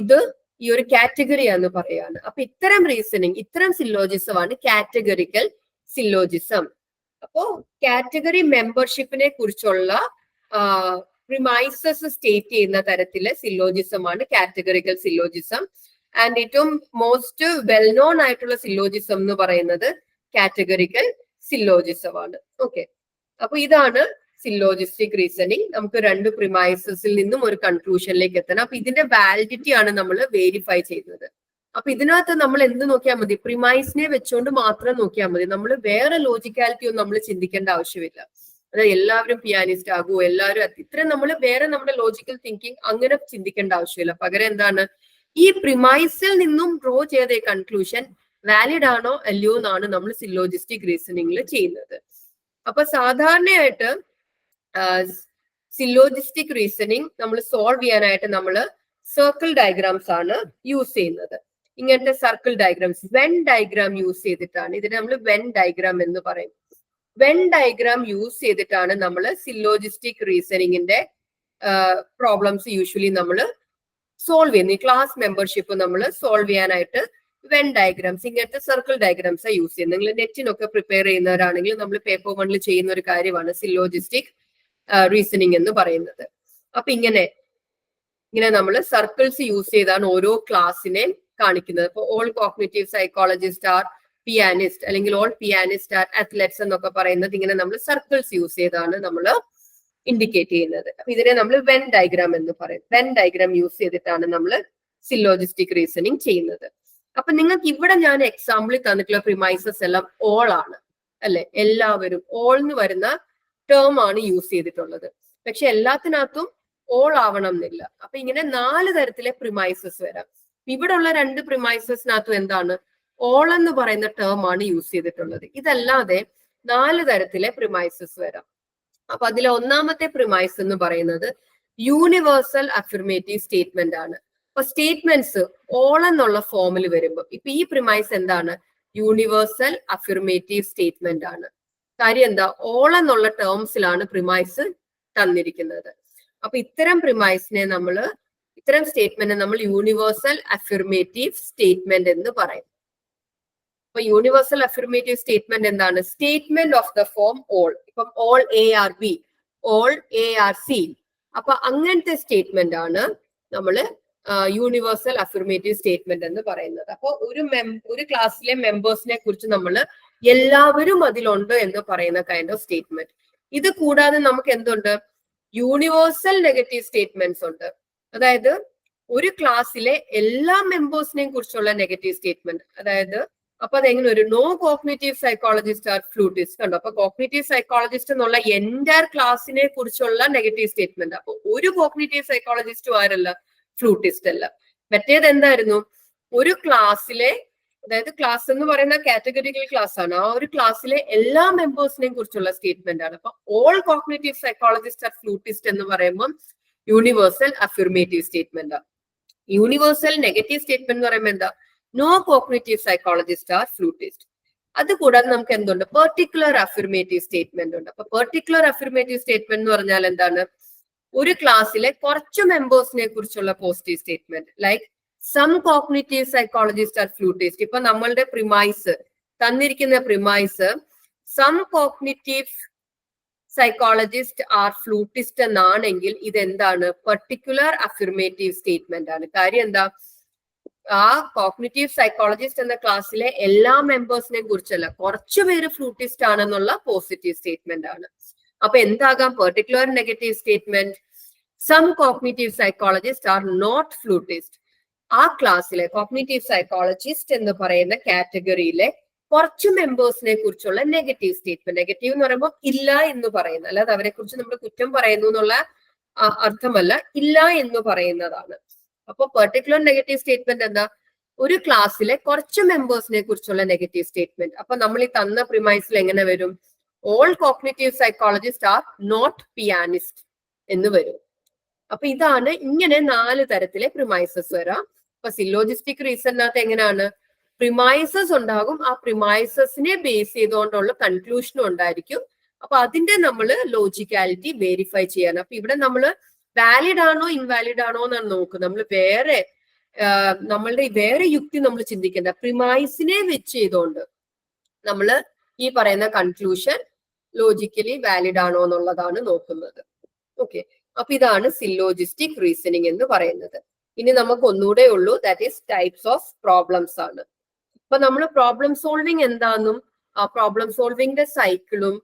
ഈ ഒരു കാറ്റഗറിയാന്ന് പറയാണ്. അപ്പൊ ഇത്തരം റീസണിങ്, ഇത്തരം സില്ലോജിസമാണ് കാറ്റഗറിക്കൽ സില്ലോജിസം. അപ്പോ കാറ്റഗറി മെമ്പർഷിപ്പിനെ കുറിച്ചുള്ള പ്രിമൈസസ് സ്റ്റേറ്റ് ചെയ്യുന്ന തരത്തിലെ സില്ലോജിസമാണ് കാറ്റഗറിക്കൽ സില്ലോജിസം. ആൻഡ് ഏറ്റവും മോസ്റ്റ് വെൽ നോൺ ആയിട്ടുള്ള സില്ലോജിസം എന്ന് പറയുന്നത് കാറ്റഗറിക്കൽ സില്ലോജിസമാണ്. ഓക്കെ, അപ്പൊ ഇതാണ് സില്ലോജിസ്റ്റിക് റീസണിങ്. നമുക്ക് 2 പ്രിമൈസസിൽ നിന്നും ഒരു കൺക്ലൂഷനിലേക്ക് എത്തണം. അപ്പൊ ഇതിന്റെ വാലിഡിറ്റി ആണ് നമ്മൾ വെരിഫൈ ചെയ്യുന്നത്. അപ്പൊ ഇതിനകത്ത് നമ്മൾ എന്ത് നോക്കിയാൽ മതി? പ്രിമൈസിനെ വെച്ചുകൊണ്ട് മാത്രം നോക്കിയാൽ മതി. നമ്മൾ വേറെ ലോജിക്കാലിറ്റി ഒന്നും നമ്മൾ ചിന്തിക്കേണ്ട ആവശ്യമില്ല. അതായത് എല്ലാവരും പിയാനിസ്റ്റ് ആകുമോ, എല്ലാവരും ഇത്രയും നമ്മൾ വേറെ നമ്മുടെ ലോജിക്കൽ തിങ്കിങ് അങ്ങനെ ചിന്തിക്കേണ്ട ആവശ്യമില്ല. പകരം എന്താണ്? ഈ പ്രിമൈസിൽ നിന്നും ഡ്രോ ചെയ്ത കൺക്ലൂഷൻ വാലിഡ് ആണോ അല്ലയോ എന്നാണ് നമ്മൾ സില്ലോജിസ്റ്റിക് റീസണിങ്ങിൽ ചെയ്യുന്നത്. അപ്പൊ സാധാരണയായിട്ട് സില്ലോജിസ്റ്റിക് റീസണിങ് നമ്മൾ സോൾവ് ചെയ്യാനായിട്ട് നമ്മൾ സർക്കിൾ ഡയഗ്രാംസ് ആണ് യൂസ് ചെയ്യുന്നത്. ഇങ്ങനത്തെ circle diagrams, when diagram use ചെയ്തിട്ടാണ്. ഇതിനെ നമ്മൾ വെൻ ഡയഗ്രാം എന്ന് പറയും. വെൻ ഡയഗ്രാം യൂസ് ചെയ്തിട്ടാണ് നമ്മൾ സില്ലോജിസ്റ്റിക് റീസണിങ്ങിന്റെ പ്രോബ്ലംസ് യൂഷ്വലി നമ്മൾ സോൾവ് ചെയ്യുന്നത്. ക്ലാസ് മെമ്പർഷിപ്പ് നമ്മൾ സോൾവ് ചെയ്യാനായിട്ട് വെൻ ഡയഗ്രാംസ്, ഇങ്ങനത്തെ സർക്കിൾ ഡയഗ്രാംസ് യൂസ് ചെയ്യുന്നത്. നിങ്ങൾ നെറ്റിനൊക്കെ പ്രിപ്പയർ ചെയ്യുന്നവരാണെങ്കിൽ നമ്മൾ പേപ്പർ 1 ചെയ്യുന്ന ഒരു കാര്യമാണ് സില്ലോജിസ്റ്റിക് റീസണിങ് എന്ന് പറയുന്നത്. അപ്പൊ ഇങ്ങനെ നമ്മൾ സർക്കിൾസ് യൂസ് ചെയ്താണ് ഓരോ ക്ലാസ്സിനെ കാണിക്കുന്നത്. ഇപ്പൊ all cognitive psychologist are pianist, അല്ലെങ്കിൽ ഓൾ പിയാനിസ്റ്റ് ആർ അത്ലറ്റ്സ് എന്നൊക്കെ പറയുന്നത് ഇങ്ങനെ നമ്മൾ സർക്കിൾസ് യൂസ് ചെയ്താണ് നമ്മൾ ഇൻഡിക്കേറ്റ് ചെയ്യുന്നത്. അപ്പൊ ഇതിനെ നമ്മൾ വെൻ ഡയഗ്രാം എന്ന് പറയും. വെൻ ഡയഗ്രാം യൂസ് ചെയ്തിട്ടാണ് നമ്മൾ സില്ലോജിസ്റ്റിക് റീസണിങ് ചെയ്യുന്നത്. അപ്പൊ നിങ്ങൾക്ക് ഇവിടെ ഞാൻ എക്സാമ്പിളിൽ തന്നിട്ടുള്ള പ്രിമൈസസ് എല്ലാം ഓൾ ആണ്, അല്ലെ? എല്ലാവരും ഓൾ എന്ന് വരുന്ന ടേം ആണ് യൂസ് ചെയ്തിട്ടുള്ളത്. പക്ഷെ എല്ലാത്തിനകത്തും ഓൾ ആവണം എന്നില്ല. അപ്പൊ ഇങ്ങനെ 4 തരത്തിലെ പ്രിമൈസസ് വരാം. ഇവിടെ ഉള്ള 2 പ്രിമൈസസിനകത്തും എന്താണ്? ഓൾ എന്ന് പറയുന്ന ടേം ആണ് യൂസ് ചെയ്തിട്ടുള്ളത്. ഇതല്ലാതെ 4 തരത്തിലെ പ്രിമൈസസ് വരാം. അപ്പൊ അതിലെ ഒന്നാമത്തെ പ്രിമൈസ് എന്ന് പറയുന്നത് യൂണിവേഴ്സൽ അഫിർമേറ്റീവ് സ്റ്റേറ്റ്മെന്റ് ആണ്. അപ്പൊ സ്റ്റേറ്റ്മെന്റ്സ് ഓൾ എന്നുള്ള ഫോമിൽ വരുമ്പോൾ ഇപ്പൊ ഈ പ്രിമൈസ് എന്താണ്? യൂണിവേഴ്സൽ അഫിർമേറ്റീവ് സ്റ്റേറ്റ്മെന്റ് ആണ്. കാര്യം എന്താ? ഓൾ എന്നുള്ള ടേംസിലാണ് പ്രിമൈസ് തന്നിരിക്കുന്നത്. അപ്പൊ ഇത്തരം സ്റ്റേറ്റ്മെന്റ് നമ്മൾ യൂണിവേഴ്സൽ അഫിർമേറ്റീവ് സ്റ്റേറ്റ്മെന്റ് എന്ന് പറയും. അപ്പൊ യൂണിവേഴ്സൽ അഫിർമേറ്റീവ് സ്റ്റേറ്റ്മെന്റ് എന്താണ്? Statement of the form all. ഇപ്പം all A are B, all A are C. അപ്പൊ അങ്ങനത്തെ സ്റ്റേറ്റ്മെന്റ് ആണ് നമ്മൾ യൂണിവേഴ്സൽ അഫിർമേറ്റീവ് സ്റ്റേറ്റ്മെന്റ് എന്ന് പറയുന്നത്. അപ്പൊ ഒരു ക്ലാസ്സിലെ മെമ്പേഴ്സിനെ കുറിച്ച് നമ്മൾ എല്ലാവരും അതിലുണ്ട് എന്ന് പറയുന്ന കൈൻഡ് ഓഫ് സ്റ്റേറ്റ്മെന്റ്. ഇത് കൂടാതെ നമുക്ക് എന്തുണ്ട്? യൂണിവേഴ്സൽ നെഗറ്റീവ് സ്റ്റേറ്റ്മെന്റ്സ് ഉണ്ട്. അതായത് ഒരു ക്ലാസ്സിലെ എല്ലാ മെമ്പേഴ്സിനെയും കുറിച്ചുള്ള നെഗറ്റീവ് സ്റ്റേറ്റ്മെന്റ്. അതായത് അപ്പൊ അതെങ്ങനെ ഒരു no cognitive psychologist are flutist കണ്ടോ? അപ്പൊ കോഗ്നിറ്റീവ് സൈക്കോളജിസ്റ്റ് എന്നുള്ള എൻറ്റയർ ക്ലാസ്സിനെ കുറിച്ചുള്ള നെഗറ്റീവ് സ്റ്റേറ്റ്മെന്റ്. അപ്പൊ ഒരു കോഗ്നിറ്റീവ് സൈക്കോളജിസ്റ്റും ആരല്ല? ഫ്ലൂട്ടിസ്റ്റ് അല്ല. മറ്റേത് എന്തായിരുന്നു, ഒരു ക്ലാസ്സിലെ, അതായത് ക്ലാസ് എന്ന് പറയുന്ന കാറ്റഗറിക്കൽ ക്ലാസ് ആണ്, ആ ഒരു ക്ലാസ്സിലെ എല്ലാ മെമ്പേഴ്സിനെയും കുറിച്ചുള്ള സ്റ്റേറ്റ്മെന്റ് ആണ്. അപ്പൊ all cognitive psychologist are flutist എന്ന് പറയുമ്പോൾ യൂണിവേഴ്സൽ അഫിർമേറ്റീവ് സ്റ്റേറ്റ്മെന്റ് ആണ്. യൂണിവേഴ്സൽ നെഗറ്റീവ് സ്റ്റേറ്റ്മെന്റ് എന്ന് പറയുമ്പോൾ എന്താ, no cognitive psychologist are flutist. അതുകൂടാതെ നമുക്ക് എന്തുണ്ട്, പെർട്ടിക്കുലർ അഫിർമേറ്റീവ് സ്റ്റേറ്റ്മെന്റ് ഉണ്ട്. അപ്പൊ പെർട്ടിക്കുലർ അഫിർമേറ്റീവ് സ്റ്റേറ്റ്മെന്റ് എന്ന് പറഞ്ഞാൽ എന്താണ്, ഒരു ക്ലാസ്സിലെ കുറച്ച് മെമ്പേഴ്സിനെ കുറിച്ചുള്ള positive statement, like some cognitive psychologist are flutist. ഇപ്പൊ നമ്മളുടെ പ്രിമൈസ് തന്നിരിക്കുന്ന premise some cognitive psychologist are flutist എന്നാണെങ്കിൽ ഇതെന്താണ്, പെർട്ടിക്കുലർ അഫിർമേറ്റീവ് സ്റ്റേറ്റ്മെന്റ് ആണ്. കാര്യം എന്താ, ആ കോഗ്നിറ്റീവ് സൈക്കോളജിസ്റ്റ് എന്ന ക്ലാസ്സിലെ എല്ലാ മെമ്പേഴ്സിനെ കുറിച്ചല്ല, കുറച്ചു പേര് ഫ്ലൂട്ടിസ്റ്റ് ആണെന്നുള്ള പോസിറ്റീവ് സ്റ്റേറ്റ്മെന്റ് ആണ്. അപ്പൊ എന്താകാം particular negative statement, some cognitive psychologist are not flutist. ആ ക്ലാസ്സിലെ കോഗ്നിറ്റീവ് സൈക്കോളജിസ്റ്റ് എന്ന് പറയുന്ന കാറ്റഗറിയിലെ കുറച്ച് മെമ്പേഴ്സിനെ കുറിച്ചുള്ള നെഗറ്റീവ് സ്റ്റേറ്റ്മെന്റ്. നെഗറ്റീവ് എന്ന് പറയുമ്പോൾ ഇല്ല എന്ന് പറയുന്നത്, അല്ലാതെ അവരെ കുറിച്ച് നമ്മൾ കുറ്റം പറയുന്നു എന്നുള്ള അർത്ഥമല്ല, ഇല്ല എന്ന് പറയുന്നതാണ്. അപ്പൊ പെർട്ടിക്കുലർ നെഗറ്റീവ് സ്റ്റേറ്റ്മെന്റ് എന്താ, ഒരു ക്ലാസ്സിലെ കുറച്ച് മെമ്പേഴ്സിനെ കുറിച്ചുള്ള നെഗറ്റീവ് സ്റ്റേറ്റ്മെന്റ്. അപ്പൊ നമ്മൾ ഈ തന്ന പ്രിമൈസിൽ എങ്ങനെ വരും, all cognitive psychologist are not pianist എന്ന് വരും. അപ്പൊ ഇതാണ്, ഇങ്ങനെ 4 തരത്തിലെ പ്രിമൈസസ് വരാം. അപ്പൊ സിലോജിസ്റ്റിക് റീസണിനകത്ത് എങ്ങനെയാണ്, പ്രിമൈസസ് ഉണ്ടാകും, ആ പ്രിമൈസസിനെ ബേസ് ചെയ്തുകൊണ്ടുള്ള കൺക്ലൂഷനും ഉണ്ടായിരിക്കും. അപ്പൊ അതിന്റെ നമ്മൾ ലോജിക്കാലിറ്റി വെരിഫൈ ചെയ്യാൻ. അപ്പൊ ഇവിടെ നമ്മൾ വാലിഡ് ആണോ ഇൻവാലിഡ് ആണോ എന്നാണ് നോക്കുന്നത്. നമ്മൾ നമ്മളുടെ വേറെ യുക്തി നമ്മൾ ചിന്തിക്കേണ്ട, പ്രിമൈസിനെ വെച്ച് ചെയ്തുകൊണ്ട് നമ്മൾ ഈ പറയുന്ന കൺക്ലൂഷൻ ലോജിക്കലി വാലിഡ് ആണോ എന്നുള്ളതാണ് നോക്കുന്നത്. ഓക്കെ, അപ്പൊ ഇതാണ് സിലോജിസ്റ്റിക് റീസണിങ് എന്ന് പറയുന്നത്. ഇനി നമുക്ക് ഒന്നുകൂടെ ഉള്ളൂ, that is types of problems ആണ്. അപ്പൊ നമ്മൾ പ്രോബ്ലം സോൾവിങ് എന്താണെന്നും ആ പ്രോബ്ലം സോൾവിങ്ങിന്റെ സൈക്കിളും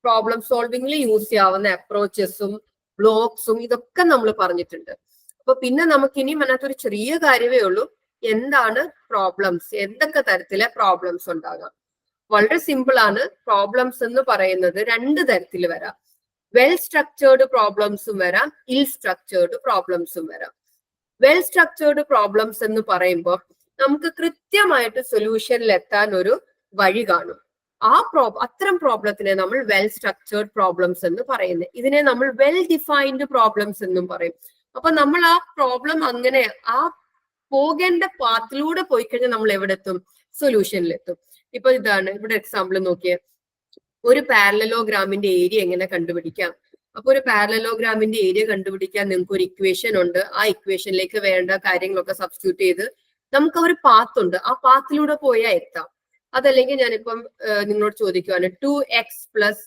പ്രോബ്ലം സോൾവിങ്ങിൽ യൂസ് ചെയ്യാവുന്ന അപ്രോച്ചസും ബ്ലോക്സും ഇതൊക്കെ നമ്മൾ പറഞ്ഞിട്ടുണ്ട്. അപ്പൊ പിന്നെ നമുക്ക് ഇനി അതിനകത്തൊരു ചെറിയ കാര്യമേ ഉള്ളൂ, എന്താണ് പ്രോബ്ലംസ്, എന്തൊക്കെ തരത്തിലെ പ്രോബ്ലംസ് ഉണ്ടാകാം. വളരെ സിമ്പിൾ ആണ്. പ്രോബ്ലംസ് എന്ന് പറയുന്നത് 2 തരത്തിൽ വരാം. വെൽ സ്ട്രക്ചേർഡ് പ്രോബ്ലംസും വരാം, ഇൽ സ്ട്രക്ചേർഡ് പ്രോബ്ലംസും വരാം. വെൽ സ്ട്രക്ചേർഡ് പ്രോബ്ലംസ് എന്ന് പറയുമ്പോൾ നമുക്ക് കൃത്യമായിട്ട് സൊല്യൂഷനിൽ എത്താൻ ഒരു വഴി കാണും. അത്തരം പ്രോബ്ലത്തിനെ നമ്മൾ വെൽ സ്ട്രക്ചേർഡ് പ്രോബ്ലംസ് എന്ന് പറയുന്നത്. ഇതിനെ നമ്മൾ വെൽ ഡിഫൈൻഡ് പ്രോബ്ലംസ് എന്നും പറയും. അപ്പൊ നമ്മൾ ആ പ്രോബ്ലം അങ്ങനെ ആ പോകേണ്ട പാത്തിലൂടെ പോയി കഴിഞ്ഞാൽ നമ്മൾ എവിടെ എത്തും, സൊല്യൂഷനിലെത്തും. ഇപ്പൊ ഇതാണ്, ഇവിടെ എക്സാമ്പിൾ നോക്കിയേ, ഒരു പാരലലോഗ്രാമിന്റെ ഏരിയ എങ്ങനെ കണ്ടുപിടിക്കാം. അപ്പൊ ഒരു പാരലലോഗ്രാമിന്റെ ഏരിയ കണ്ടുപിടിക്കാൻ നിങ്ങൾക്ക് ഒരു ഇക്വേഷൻ ഉണ്ട്. ആ ഇക്വേഷനിലേക്ക് വേണ്ട കാര്യങ്ങളൊക്കെ സബ്സ്റ്റിറ്റ്യൂട്ട് ചെയ്ത് നമുക്ക് ഒരു പാത്ത് ഉണ്ട്, ആ പാത്തിലൂടെ പോയാൽ എത്താം. അതല്ലെങ്കിൽ ഞാനിപ്പം നിങ്ങളോട് ചോദിക്കുവാണ് 2x +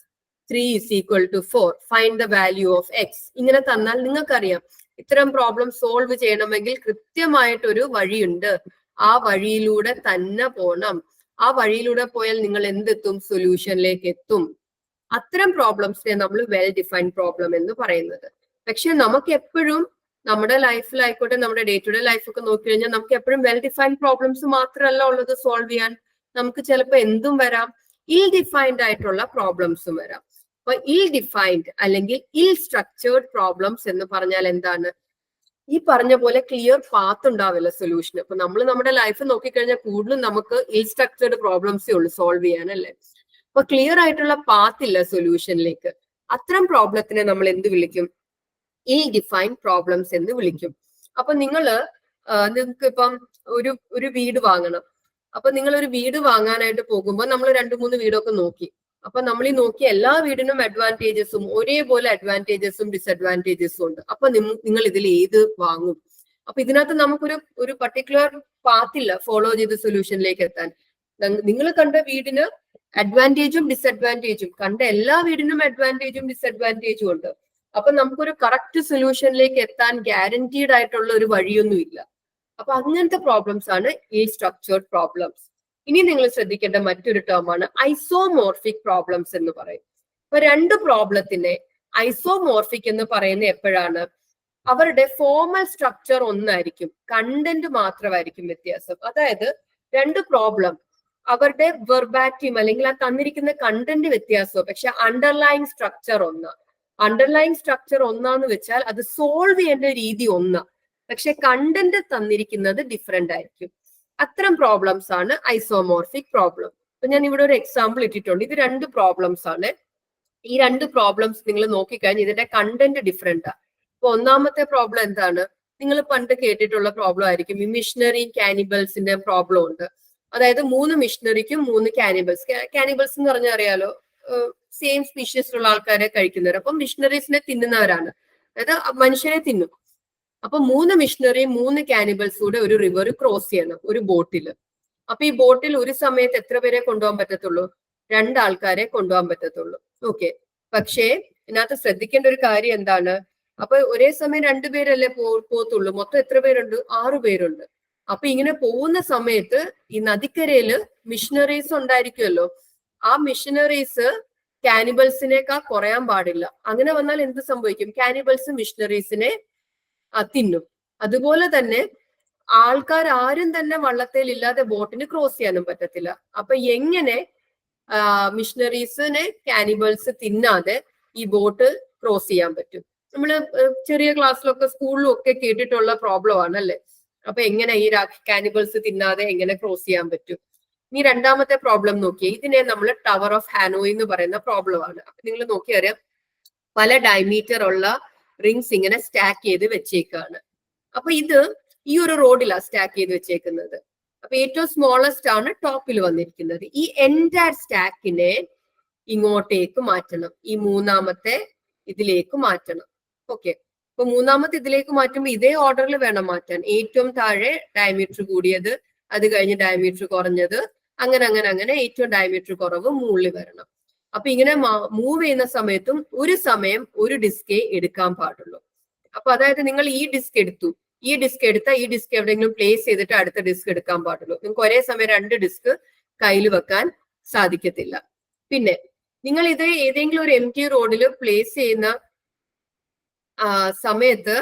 3 = 4, find the value of x. ഇങ്ങനെ തന്നാൽ നിങ്ങൾക്കറിയാം ഇത്തരം പ്രോബ്ലം സോൾവ് ചെയ്യണമെങ്കിൽ കൃത്യമായിട്ടൊരു വഴിയുണ്ട്, ആ വഴിയിലൂടെ തന്നെ പോണം. ആ വഴിയിലൂടെ പോയാൽ നിങ്ങൾ എന്തെത്തും, സൊല്യൂഷനിലേക്ക് എത്തും. അത്തരം പ്രോബ്ലംസിനെ നമ്മൾ വെൽ ഡിഫൈൻഡ് പ്രോബ്ലം എന്ന് പറയുന്നത്. പക്ഷെ നമുക്ക് എപ്പോഴും നമ്മുടെ ലൈഫിലായിക്കോട്ടെ, നമ്മുടെ ഡേ ടു ഡേ ലൈഫൊക്കെ നോക്കി കഴിഞ്ഞാൽ നമുക്ക് എപ്പോഴും വെൽ ഡിഫൈൻഡ് പ്രോബ്ലംസ് മാത്രമല്ല ഉള്ളത് സോൾവ് ചെയ്യാൻ. നമുക്ക് ചിലപ്പോൾ എന്തും വരാം, ഇൽ ഡിഫൈൻഡ് ആയിട്ടുള്ള പ്രോബ്ലംസും വരാം. അപ്പൊ ഇൽ ഡിഫൈൻഡ് അല്ലെങ്കിൽ ഇൽ സ്ട്രക്ചേർഡ് പ്രോബ്ലംസ് എന്ന് പറഞ്ഞാൽ എന്താണ്, ഈ പറഞ്ഞ പോലെ ക്ലിയർ പാത്ത് ഉണ്ടാവില്ല സൊല്യൂഷൻ. അപ്പൊ നമ്മൾ നമ്മുടെ ലൈഫ് നോക്കിക്കഴിഞ്ഞാൽ കൂടുതലും നമുക്ക് ഇൽ സ്ട്രക്ചേർഡ് പ്രോബ്ലംസേ ഉള്ളൂ സോൾവ് ചെയ്യാനല്ലേ. അപ്പൊ ക്ലിയർ ആയിട്ടുള്ള പാത്ത് ഇല്ല സൊല്യൂഷനിലേക്ക്. അത്തരം പ്രോബ്ലത്തിനെ നമ്മൾ എന്ത് വിളിക്കും, ഇൽ ഡിഫൈൻഡ് പ്രോബ്ലംസ് എന്ന് വിളിക്കും. അപ്പൊ നിങ്ങൾക്ക് ഇപ്പം ഒരു വീട് വാങ്ങണം. അപ്പൊ നിങ്ങൾ ഒരു വീട് വാങ്ങാനായിട്ട് പോകുമ്പോൾ നമ്മൾ 2-3 വീടൊക്കെ നോക്കി. അപ്പൊ നമ്മൾ ഈ നോക്കിയ എല്ലാ വീടിനും അഡ്വാൻറ്റേജസും ഒരേപോലെ അഡ്വാൻറ്റേജസും ഡിസഡ്വാൻറ്റേജസും ഉണ്ട്. അപ്പൊ നിങ്ങൾ ഇതിൽ ഏത് വാങ്ങും? അപ്പൊ ഇതിനകത്ത് നമുക്കൊരു പർട്ടിക്കുലർ പാത്തില്ല ഫോളോ ചെയ്ത് സൊല്യൂഷനിലേക്ക് എത്താൻ. നിങ്ങൾ കണ്ട വീടിന് അഡ്വാൻറ്റേജും ഡിസഡ്വാൻറ്റേജും, കണ്ട എല്ലാ വീടിനും അഡ്വാൻറ്റേജും ഡിസഡ്വാൻറ്റേജും ഉണ്ട്. അപ്പൊ നമുക്കൊരു കറക്റ്റ് സൊല്യൂഷനിലേക്ക് എത്താൻ ഗ്യാരണ്ടീഡ് ആയിട്ടുള്ള ഒരു വഴിയൊന്നും ഇല്ല. അപ്പൊ അങ്ങനത്തെ പ്രോബ്ലംസ് ആണ് ഈ സ്ട്രക്ചേർഡ് പ്രോബ്ലംസ്. ഇനി നിങ്ങൾ ശ്രദ്ധിക്കേണ്ട മറ്റൊരു ടേം ആണ് ഐസോമോർഫിക് പ്രോബ്ലംസ് എന്ന് പറയും. അപ്പൊ 2 പ്രോബ്ലത്തിനെ ഐസോമോർഫിക് എന്ന് പറയുന്നത് എപ്പോഴാണ്, അവരുടെ ഫോർമൽ സ്ട്രക്ചർ ഒന്നായിരിക്കും, കണ്ടന്റ് മാത്രമായിരിക്കും വ്യത്യാസം. അതായത് 2 പ്രോബ്ലം അവരുടെ വെർബാറ്റിം അല്ലെങ്കിൽ ആ തന്നിരിക്കുന്ന കണ്ടന്റ് വ്യത്യാസവും, പക്ഷെ അണ്ടർലൈൻ സ്ട്രക്ചർ ഒന്നാ. അണ്ടർലൈൻ സ്ട്രക്ചർ ഒന്നാന്ന് വെച്ചാൽ അത് സോൾവ് ചെയ്യേണ്ട രീതി ഒന്നാ. പക്ഷെ കണ്ടന്റ് തന്നിരിക്കുന്നത് ഡിഫറെന്റ് ആയിരിക്കും. അത്തരം പ്രോബ്ലംസ് ആണ് ഐസോമോർഫിക് പ്രോബ്ലം. അപ്പൊ ഞാൻ ഇവിടെ ഒരു എക്സാമ്പിൾ ഇട്ടിട്ടുണ്ട്. ഇത് 2 പ്രോബ്ലംസ് ആണ്. ഈ 2 പ്രോബ്ലംസ് നിങ്ങൾ നോക്കിക്കഴിഞ്ഞാൽ ഇതിന്റെ കണ്ടന്റ് ഡിഫറെന്റ് ആണ്. അപ്പൊ ഒന്നാമത്തെ പ്രോബ്ലം എന്താണ്? നിങ്ങൾ പണ്ട് കേട്ടിട്ടുള്ള പ്രോബ്ലം ആയിരിക്കും. ഈ മിഷണറി കാനിബൽസിന്റെ പ്രോബ്ലം ഉണ്ട്. അതായത് 3 മിഷണറിക്കും 3 കാനിബൽസ്. കാനിബൽസ് എന്ന് പറഞ്ഞാൽ അറിയാലോ, സെയിം സ്പീഷീസിലുള്ള ആൾക്കാരെ കഴിക്കുന്നവർ. അപ്പം മിഷണറീസിനെ തിന്നുന്നവരാണ്, അതായത് മനുഷ്യരെ തിന്നും. അപ്പൊ 3 മിഷണറിയും 3 കാനിബൽസ് കൂടെ ഒരു റിവർ ക്രോസ് ചെയ്യണം ഒരു ബോട്ടിൽ. അപ്പൊ ഈ ബോട്ടിൽ ഒരു സമയത്ത് എത്ര പേരെ കൊണ്ടുപോകാൻ പറ്റത്തുള്ളൂ? 2 ആൾക്കാരെ കൊണ്ടുപോകാൻ പറ്റത്തുള്ളൂ. ഓക്കെ. പക്ഷേ ഇതിനകത്ത് ശ്രദ്ധിക്കേണ്ട ഒരു കാര്യം എന്താണ്? അപ്പൊ ഒരേ സമയം 2 പേരല്ലേ പോകത്തുള്ളൂ. മൊത്തം എത്ര പേരുണ്ട്? 6 പേരുണ്ട്. അപ്പൊ ഇങ്ങനെ പോകുന്ന സമയത്ത് ഈ നദിക്കരയില് മിഷണറീസ് ഉണ്ടായിരിക്കുമല്ലോ. ആ മിഷണറീസ് കാനിബൽസിനേക്കാൾ കുറയാൻ പാടില്ല. അങ്ങനെ വന്നാൽ എന്ത് സംഭവിക്കും? കാനിബൽസ് മിഷണറീസിനെ തിന്നും. അതുപോലെ തന്നെ ആൾക്കാർ ആരും തന്നെ വള്ളത്തേൽ ഇല്ലാതെ ബോട്ടിന് ക്രോസ് ചെയ്യാനും പറ്റത്തില്ല. അപ്പൊ എങ്ങനെ മിഷണറീസിനെ കാനിബൽസ് തിന്നാതെ ഈ ബോട്ട് ക്രോസ് ചെയ്യാൻ പറ്റും? നമ്മള് ചെറിയ ക്ലാസ്സിലൊക്കെ സ്കൂളിലും ഒക്കെ കേട്ടിട്ടുള്ള പ്രോബ്ലം ആണ് അല്ലെ. അപ്പൊ എങ്ങനെ ഈ കാനിബൽസ് തിന്നാതെ എങ്ങനെ ക്രോസ് ചെയ്യാൻ പറ്റും? ഇനി രണ്ടാമത്തെ പ്രോബ്ലം നോക്കിയേ. ഇതിനെ നമ്മൾ ടവർ ഓഫ് ഹാനോയ് എന്ന് പറയുന്ന പ്രോബ്ലം ആണ്. അപ്പൊ നിങ്ങൾ നോക്കിയറിയാം, പല ഡയമീറ്റർ ഉള്ള റിങ്സ് ഇങ്ങനെ സ്റ്റാക്ക് ചെയ്ത് വെച്ചേക്കാണ്. അപ്പൊ ഇത് ഈ ഒരു റോഡിലാണ് സ്റ്റാക്ക് ചെയ്ത് വെച്ചേക്കുന്നത്. അപ്പൊ ഏറ്റവും സ്മോളസ്റ്റ് ആണ് ടോപ്പിൽ വന്നിരിക്കുന്നത്. ഈ എൻറ്റയർ സ്റ്റാക്കിനെ ഇങ്ങോട്ടേക്ക് മാറ്റണം. ഈ മൂന്നാമത്തെ ഇതിലേക്ക് മാറ്റണം. ഓക്കെ. അപ്പൊ മൂന്നാമത്തെ ഇതിലേക്ക് മാറ്റുമ്പോൾ ഇതേ ഓർഡറിൽ വേണം മാറ്റാൻ. ഏറ്റവും താഴെ ഡയമീറ്റർ കൂടിയത്, അത് കഴിഞ്ഞ് ഡയമീറ്റർ കുറഞ്ഞത്, അങ്ങനെ അങ്ങനെ അങ്ങനെ ഏറ്റവും ഡയമീറ്റർ കുറവ് മുകളിൽ വരണം. അപ്പൊ ഇങ്ങനെ മൂവ് ചെയ്യുന്ന സമയത്തും ഒരു സമയം ഒരു ഡിസ്കേ എടുക്കാൻ പാടുള്ളൂ. അപ്പൊ അതായത് നിങ്ങൾ ഈ ഡിസ്ക് എടുത്തു, ഈ ഡിസ്ക് എടുത്താൽ ഈ ഡിസ്ക് എവിടെയെങ്കിലും പ്ലേസ് ചെയ്തിട്ട് അടുത്ത ഡിസ്ക് എടുക്കാൻ പാടുള്ളൂ. നിങ്ങൾക്ക് ഒരേ സമയം 2 ഡിസ്ക് കയ്യിൽ വെക്കാൻ സാധിക്കത്തില്ല. പിന്നെ നിങ്ങൾ ഇത് ഏതെങ്കിലും ഒരു എം ടി റോഡിൽ പ്ലേസ് ചെയ്യുന്ന സമയത്ത്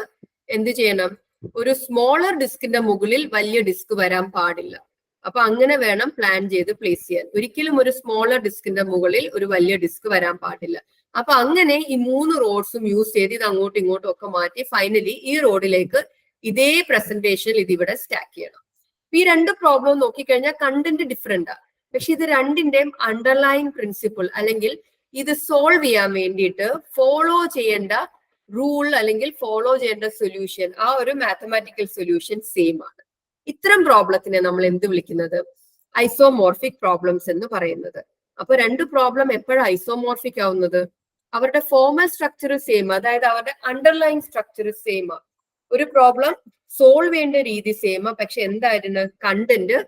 എന്ത് ചെയ്യണം? ഒരു സ്മോളർ ഡിസ്കിന്റെ മുകളിൽ വലിയ ഡിസ്ക് വരാൻ പാടില്ല. അപ്പൊ അങ്ങനെ വേണം പ്ലാൻ ചെയ്ത് പ്ലേസ് ചെയ്യാൻ. ഒരിക്കലും ഒരു സ്മോളർ ഡിസ്കിന്റെ മുകളിൽ ഒരു വലിയ ഡിസ്ക് വരാൻ പാടില്ല. അപ്പൊ അങ്ങനെ ഈ 3 റോഡ്സും യൂസ് ചെയ്ത് ഇത് അങ്ങോട്ടും ഇങ്ങോട്ടും ഒക്കെ മാറ്റി ഫൈനലി ഈ റോഡിലേക്ക് ഇതേ പ്രസന്റേഷനിൽ ഇതിവിടെ സ്റ്റാക്ക് ചെയ്യണം. ഈ 2 പ്രോബ്ലം നോക്കിക്കഴിഞ്ഞാൽ കണ്ടന്റ് ഡിഫറെന്റാ. പക്ഷെ ഇത് രണ്ടിന്റെയും അണ്ടർലൈൻ പ്രിൻസിപ്പിൾ അല്ലെങ്കിൽ ഇത് സോൾവ് ചെയ്യാൻ വേണ്ടിയിട്ട് ഫോളോ ചെയ്യേണ്ട റൂൾ അല്ലെങ്കിൽ ഫോളോ ചെയ്യേണ്ട സൊല്യൂഷൻ, ആ ഒരു മാത്തമാറ്റിക്കൽ സൊല്യൂഷൻ സെയിം ആണ്. ഇത്തരം പ്രോബ്ലത്തിനെ നമ്മൾ എന്ത് വിളിക്കുന്നത്? ഐസോമോർഫിക് പ്രോബ്ലംസ് എന്ന് പറയുന്നത്. അപ്പൊ 2 പ്രോബ്ലം എപ്പോഴാണ് ഐസോമോർഫിക് ആവുന്നത്? അവരുടെ ഫോർമൽ സ്ട്രക്ചർ സെയിം, അതായത് അവരുടെ അണ്ടർലൈൻ സ്ട്രക്ചർ സെയിം. ഒരു പ്രോബ്ലം സോൾവ് ചെയ്യേണ്ട രീതി സെയിം, പക്ഷെ എന്തായിരുന്നു? കണ്ടന്റ്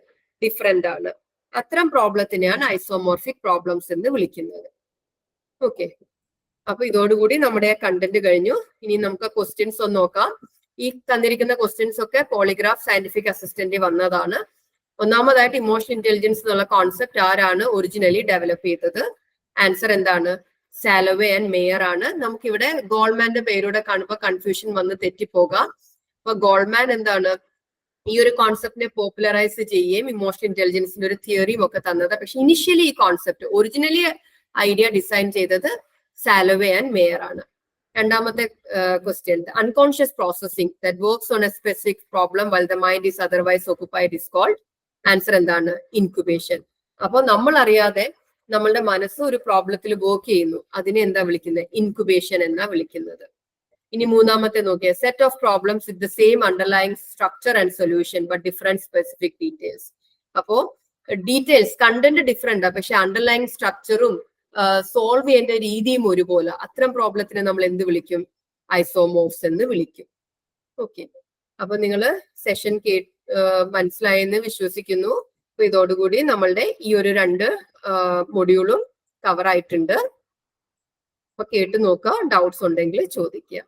ഡിഫറെന്റ് ആണ്. അത്തരം പ്രോബ്ലത്തിനെയാണ് ഐസോമോർഫിക് പ്രോബ്ലംസ് എന്ന് വിളിക്കുന്നത്. ഓക്കെ. അപ്പൊ ഇതോടുകൂടി നമ്മുടെ കണ്ടന്റ് കഴിഞ്ഞു. ഇനി നമുക്ക് ക്വസ്റ്റ്യൻസ് ഒന്ന് നോക്കാം. ഈ തന്നിരിക്കുന്ന ക്വസ്റ്റ്യൻസ് ഒക്കെ പോളിഗ്രാഫ് സയന്റിഫിക് അസിസ്റ്റന്റ് വന്നതാണ്. ഒന്നാമതായിട്ട് ഇമോഷണൽ ഇന്റലിജൻസ് എന്നുള്ള കോൺസെപ്റ്റ് ആരാണ് ഒറിജിനലി ഡെവലപ്പ് ചെയ്തത്? ആൻസർ എന്താണ്? സാലോവേ ആൻഡ് മേയർ ആണ്. നമുക്കിവിടെ ഗോൾമാന്റെ പേരൂടെ കാണുമ്പോൾ കൺഫ്യൂഷൻ വന്ന് തെറ്റിപ്പോകാം. അപ്പൊ ഗോൾമാൻ എന്താണ് ഈ ഒരു കോൺസെപ്റ്റിനെ പോപ്പുലറൈസ് ചെയ്യുകയും ഇമോഷണൽ ഇന്റലിജൻസിന്റെ ഒരു തിയറിയും ഒക്കെ തന്നത്. പക്ഷെ ഇനിഷ്യലി ഈ കോൺസെപ്റ്റ് ഒറിജിനലി ഐഡിയ ഡിസൈൻ ചെയ്തത് സാലോവേ ആൻഡ് മേയർ ആണ്. രണ്ടാമത്തെ question, unconscious processing that works on a specific problem while the mind is otherwise occupied is called. Answer എന്താണ്? ഇൻക്യുബേഷൻ. അപ്പോൾ നമ്മൾ അറിയാതെ നമ്മളുടെ മനസ്സ് ഒരു പ്രോബ്ലത്തിൽ വർക്ക് ചെയ്യുന്നു, അതിനെ എന്താ വിളിക്കുന്നത്? ഇൻക്യുബേഷൻ എന്നാ വിളിക്കുന്നത്. ഇനി മൂന്നാമത്തെ നോക്കിയ set of problems with the same underlying structure and solution but different specific details. അപ്പോ ഡീറ്റെയിൽസ് കണ്ടന്റ് ഡിഫറെന്റ്, പക്ഷെ അണ്ടർലൈങ് സ്ട്രക്ചറും സോൾവ് ചെയ്യേണ്ട രീതിയും ഒരുപോലെ. അത്തരം പ്രോബ്ലത്തിനെ നമ്മൾ എന്ത് വിളിക്കും? ഐസോമോർഫ്സ് എന്ന് വിളിക്കും. ഓക്കെ. അപ്പൊ നിങ്ങൾ സെഷൻ മനസ്സിലായെന്ന് വിശ്വസിക്കുന്നു. അപ്പൊ ഇതോടുകൂടി നമ്മളുടെ ഈ ഒരു 2 മൊഡ്യൂളും കവർ ആയിട്ടുണ്ട്. അപ്പൊ കേട്ട് നോക്കുക, ഡൗട്ട്സ് ഉണ്ടെങ്കിൽ ചോദിക്കുക.